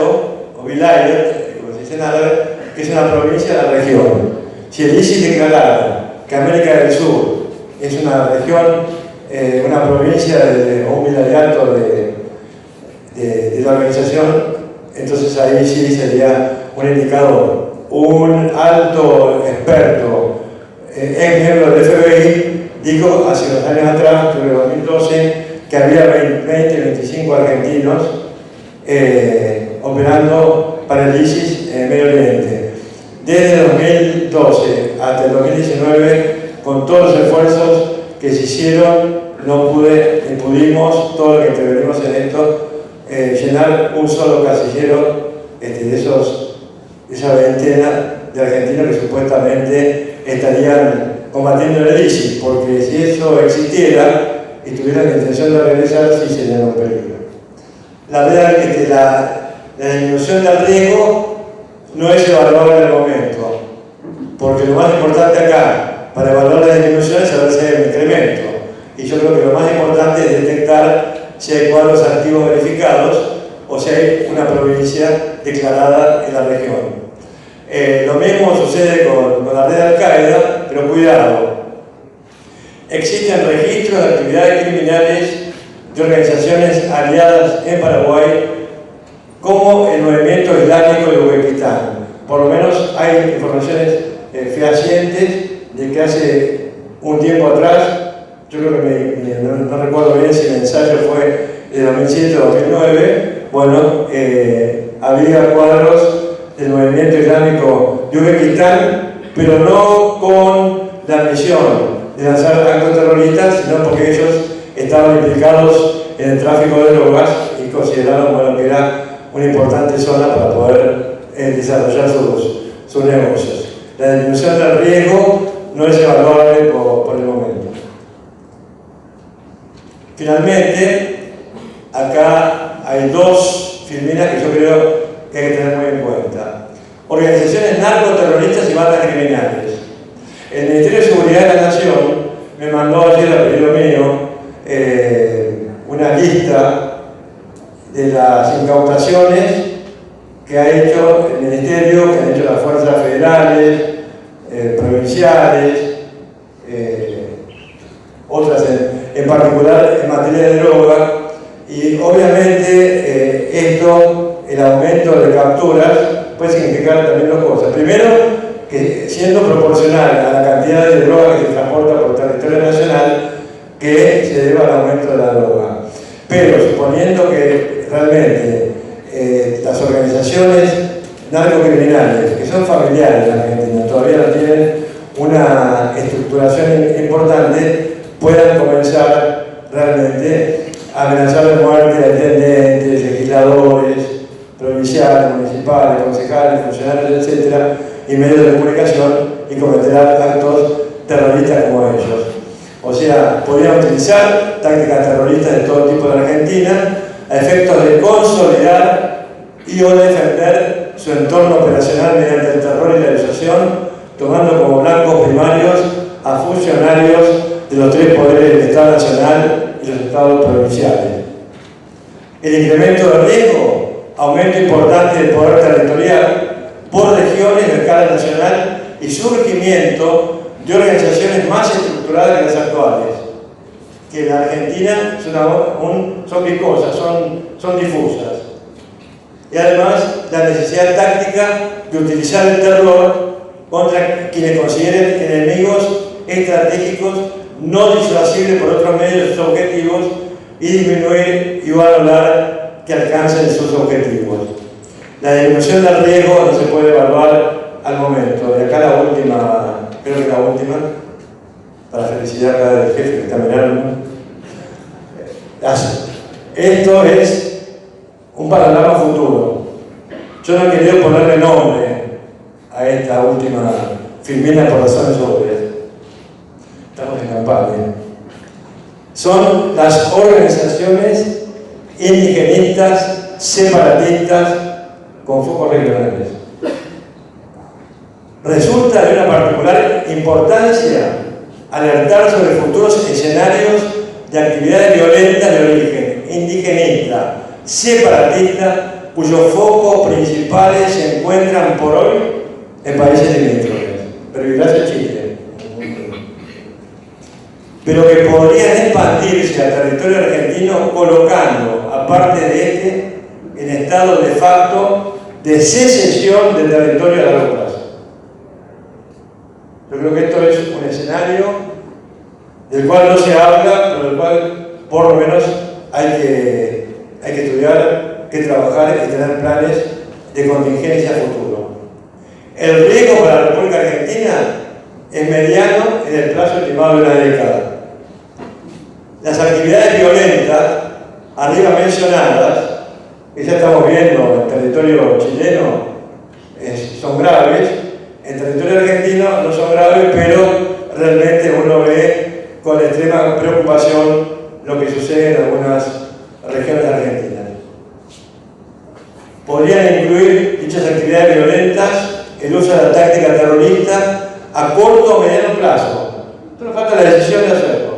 como se dice en árabe, que es una provincia de la región. Si el ISIS declarara que América del Sur es una región, una provincia o un vilayato de la organización, entonces ahí sí sería un indicador. Un alto experto, ex miembro del FBI, dijo hace unos años atrás, creo que 2012, que había 25 argentinos operando para el ISIS en Medio Oriente. Desde 2012 hasta el 2019, con todos los esfuerzos que se hicieron, no pudimos, todos los que intervenimos en esto, llenar un solo casillero de esa veintena de argentinos que supuestamente estarían combatiendo el ISIS, porque si eso existiera y tuvieran la intención de regresar, sí sería un peligro. La verdad es que la disminución del riesgo no es evaluable en el momento, porque lo más importante acá para evaluar la disminución es saber si hay un incremento, y yo creo que lo más importante es detectar si hay cuadros activos verificados o si hay una provincia declarada en la región. Lo mismo sucede con la red de Al-Qaeda, pero cuidado. Existen registros de actividades criminales de organizaciones aliadas en Paraguay, como el movimiento islámico de Uzbekistán. Por lo menos hay informaciones fehacientes de que hace un tiempo atrás, yo creo que no recuerdo bien si el ensayo fue de 2007 o 2009, bueno, había cuadros del movimiento islámico de Uzbekistán, pero no con la misión de lanzar actos terroristas, sino porque ellos estaban implicados en el tráfico de drogas y consideraron, bueno, que era una importante zona para poder desarrollar sus negocios. La disminución del riesgo no es evaluable por el momento. Finalmente, acá hay dos filminas que yo creo que hay que tener muy en cuenta. Organizaciones narcoterroristas y bandas criminales. El Ministerio de Seguridad de la Nación me mandó ayer a pedido mío una lista de las incautaciones que ha hecho el Ministerio, que han hecho las fuerzas federales, provinciales, otras en particular en materia de droga, y obviamente el aumento de capturas puede significar también dos cosas. Primero, que siendo proporcional a la cantidad de droga que se transporta por territorio nacional, que se deba al aumento de la droga. Pero suponiendo que realmente las organizaciones narcocriminales, que son familiares en Argentina, todavía no tienen una estructuración importante, puedan comenzar realmente a amenazar de muerte a intendentes, legisladores, provinciales, municipales, concejales, funcionarios, etc., y medios de comunicación, y cometer actos terroristas como ellos. O sea, podrían utilizar tácticas terroristas de todo tipo de Argentina a efectos de consolidar y o defender su entorno operacional mediante el terror y la disuasión, tomando como blancos primarios a funcionarios de los tres poderes del Estado Nacional y los estados provinciales. El incremento del riesgo, aumento importante del poder territorial por regiones a escala nacional y surgimiento de organizaciones más estructuradas que las actuales, que en la Argentina son viscosas, son difusas. Y además la necesidad táctica de utilizar el terror contra quienes consideren enemigos estratégicos no disuasibles por otros medios de sus objetivos y disminuir y valorar que alcancen sus objetivos. La disminución del riesgo no se puede evaluar al momento. Y acá la última, creo que la última, para felicitar acá del jefe que está mirando. Esto es un panorama futuro. Yo no he querido ponerle nombre a esta última filmina por razones obvias. Estamos en campaña. Son las organizaciones indigenistas, separatistas, con focos regionales. Resulta de una particular importancia alertar sobre futuros escenarios de actividades violentas de origen indigenista, separatista, cuyos focos principales se encuentran por hoy en países limítrofes, pero gracias a Chile, pero que podrían expandirse al territorio argentino colocando, aparte de este, en estado de facto de secesión del territorio a largo plazo. Yo creo que esto es un escenario del cual no se habla, pero del cual por lo menos hay que estudiar, que trabajar y tener planes de contingencia a futuro. El riesgo para la República Argentina es mediano en el plazo estimado de una década. Las actividades violentas, arriba mencionadas, que ya estamos viendo en el territorio chileno, son graves, en territorio argentino no son graves, pero realmente uno ve con extrema preocupación lo que sucede en algunas regiones argentinas. Podrían incluir dichas actividades violentas el uso de la táctica terrorista a corto o mediano plazo. Solo falta la decisión de hacerlo.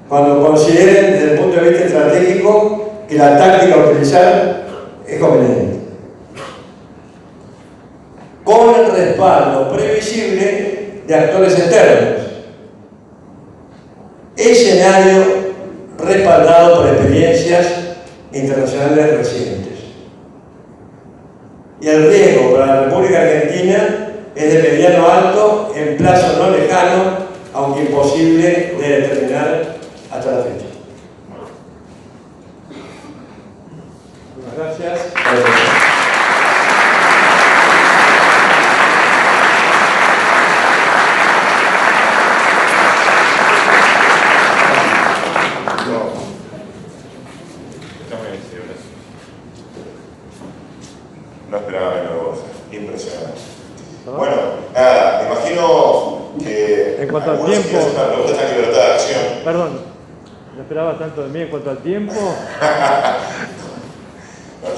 Cuando consideren desde el punto de vista estratégico que la táctica a utilizar es conveniente. Con el respaldo previsible de actores externos. Escenario respaldado por experiencias internacionales recientes. Y el riesgo para la República Argentina es de mediano alto en plazo no lejano, aunque imposible de determinar hasta la fecha. Muchas gracias. No esperaba menos de vos. Impresionante. Bueno, nada, me imagino que en cuanto al algunos tiempo, quieren hacer una pregunta en libertad de acción. perdón, no esperaba tanto de mí en cuanto al tiempo. No,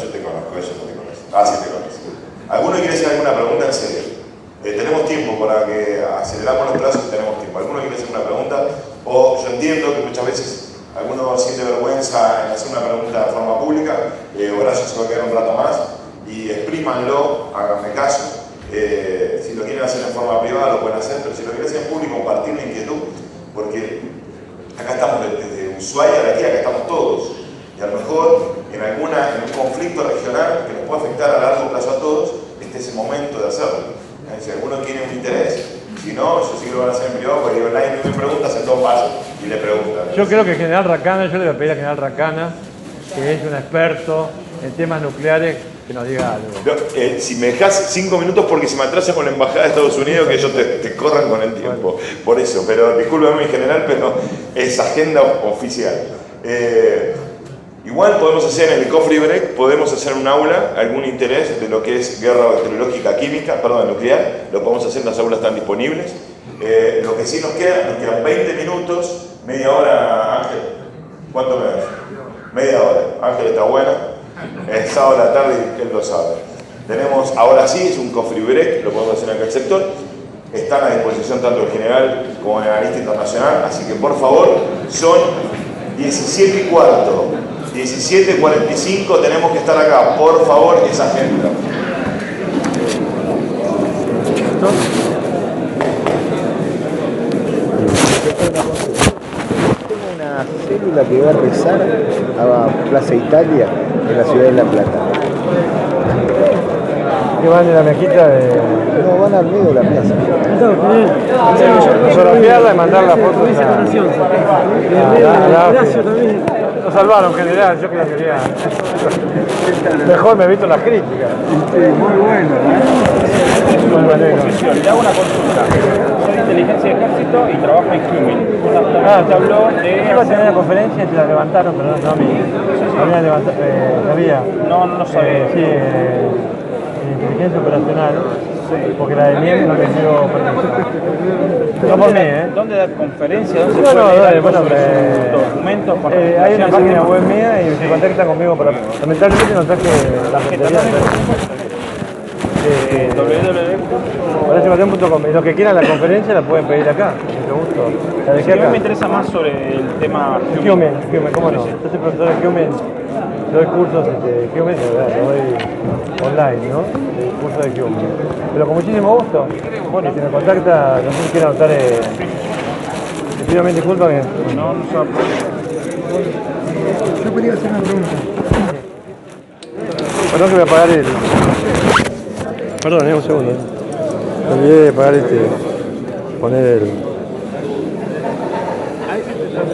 yo te conozco, ellos no te conocen. Ah, sí te conocen. ¿Alguno quiere hacer alguna pregunta en serio? Tenemos tiempo para que aceleramos los plazos, tenemos tiempo. ¿Alguno quiere hacer una pregunta? O yo entiendo que muchas veces alguno siente vergüenza en hacer una pregunta de forma pública. Horacio se va a quedar un rato más. Y exprímanlo, háganme caso. Si lo quieren hacer en forma privada lo pueden hacer, pero si lo quieren hacer en público, compartir la inquietud, porque acá estamos desde Ushuaia de aquí, acá estamos todos, y a lo mejor en un conflicto regional que nos puede afectar a largo plazo a todos, este es el momento de hacerlo. Si alguno tiene un interés, si no, yo sí que lo van a hacer en privado, porque digo, nadie me pregunta, se toma paso y le preguntan. Yo creo que el general Racana, yo le voy a pedir al general Racana, que es un experto en temas nucleares que nos diga algo. Si me dejas 5 minutos porque se me atrasa con la embajada de Estados Unidos que ellos te corran con el tiempo. Por eso, pero discúlpame en general, pero es agenda oficial. Igual podemos hacer en el coffee break, podemos hacer un aula, algún interés de lo que es guerra bacteriológica química, perdón, nuclear, lo podemos hacer, las aulas están disponibles. Lo que sí nos quedan 20 minutos, media hora, Ángel. ¿Cuánto me das? Media hora. Ángel está buena. Es sábado a la tarde y él lo sabe. Tenemos, ahora sí, es un coffee break, lo podemos hacer en aquel sector. Están a disposición tanto el general como el analista internacional, así que por favor, son 17:15. 17:45 tenemos que estar acá. Por favor, esa agenda. Tengo una célula que va a rezar a Plaza Italia en la ciudad de La Plata. ¿Qué van de la mezquita de...? No, van al medio de la plaza. Fotografiarla y mandar la foto Lo salvaron, general, yo quería. Mejor me he visto las críticas. Muy bueno. Muy bueno. Le hago una consulta. Soy de inteligencia de ejército y trabajo en Cumming. Se habló de... Iba a tener una conferencia y te la levantaron, pero no a mí. Había levantado, sabía. No lo sabía. Sí, inteligencia operacional. Porque la de Nieve no les dio permiso. No por mí, ¿Dónde da conferencia? ¿Dónde No, se puede leer bueno, documentos? hay una página web mía y se contacta conmigo, pero lamentablemente no traje la tarjeta. www.com. Y los que quieran la conferencia la pueden pedir acá, mucho gusto. La dejé acá. A mí me interesa más sobre el tema Cumming, ¿cómo no? Yo soy profesor de Cumming, doy cursos de Cumming, lo doy online, ¿no? El curso de Cumming. Pero con muchísimo gusto. Bueno, si me contacta, no sé si quiere anotar. Te pido mil disculpas. No Yo quería hacer una pregunta. Perdón que voy a apagar el... Perdón, un segundo. Me olvidé de apagar poner el...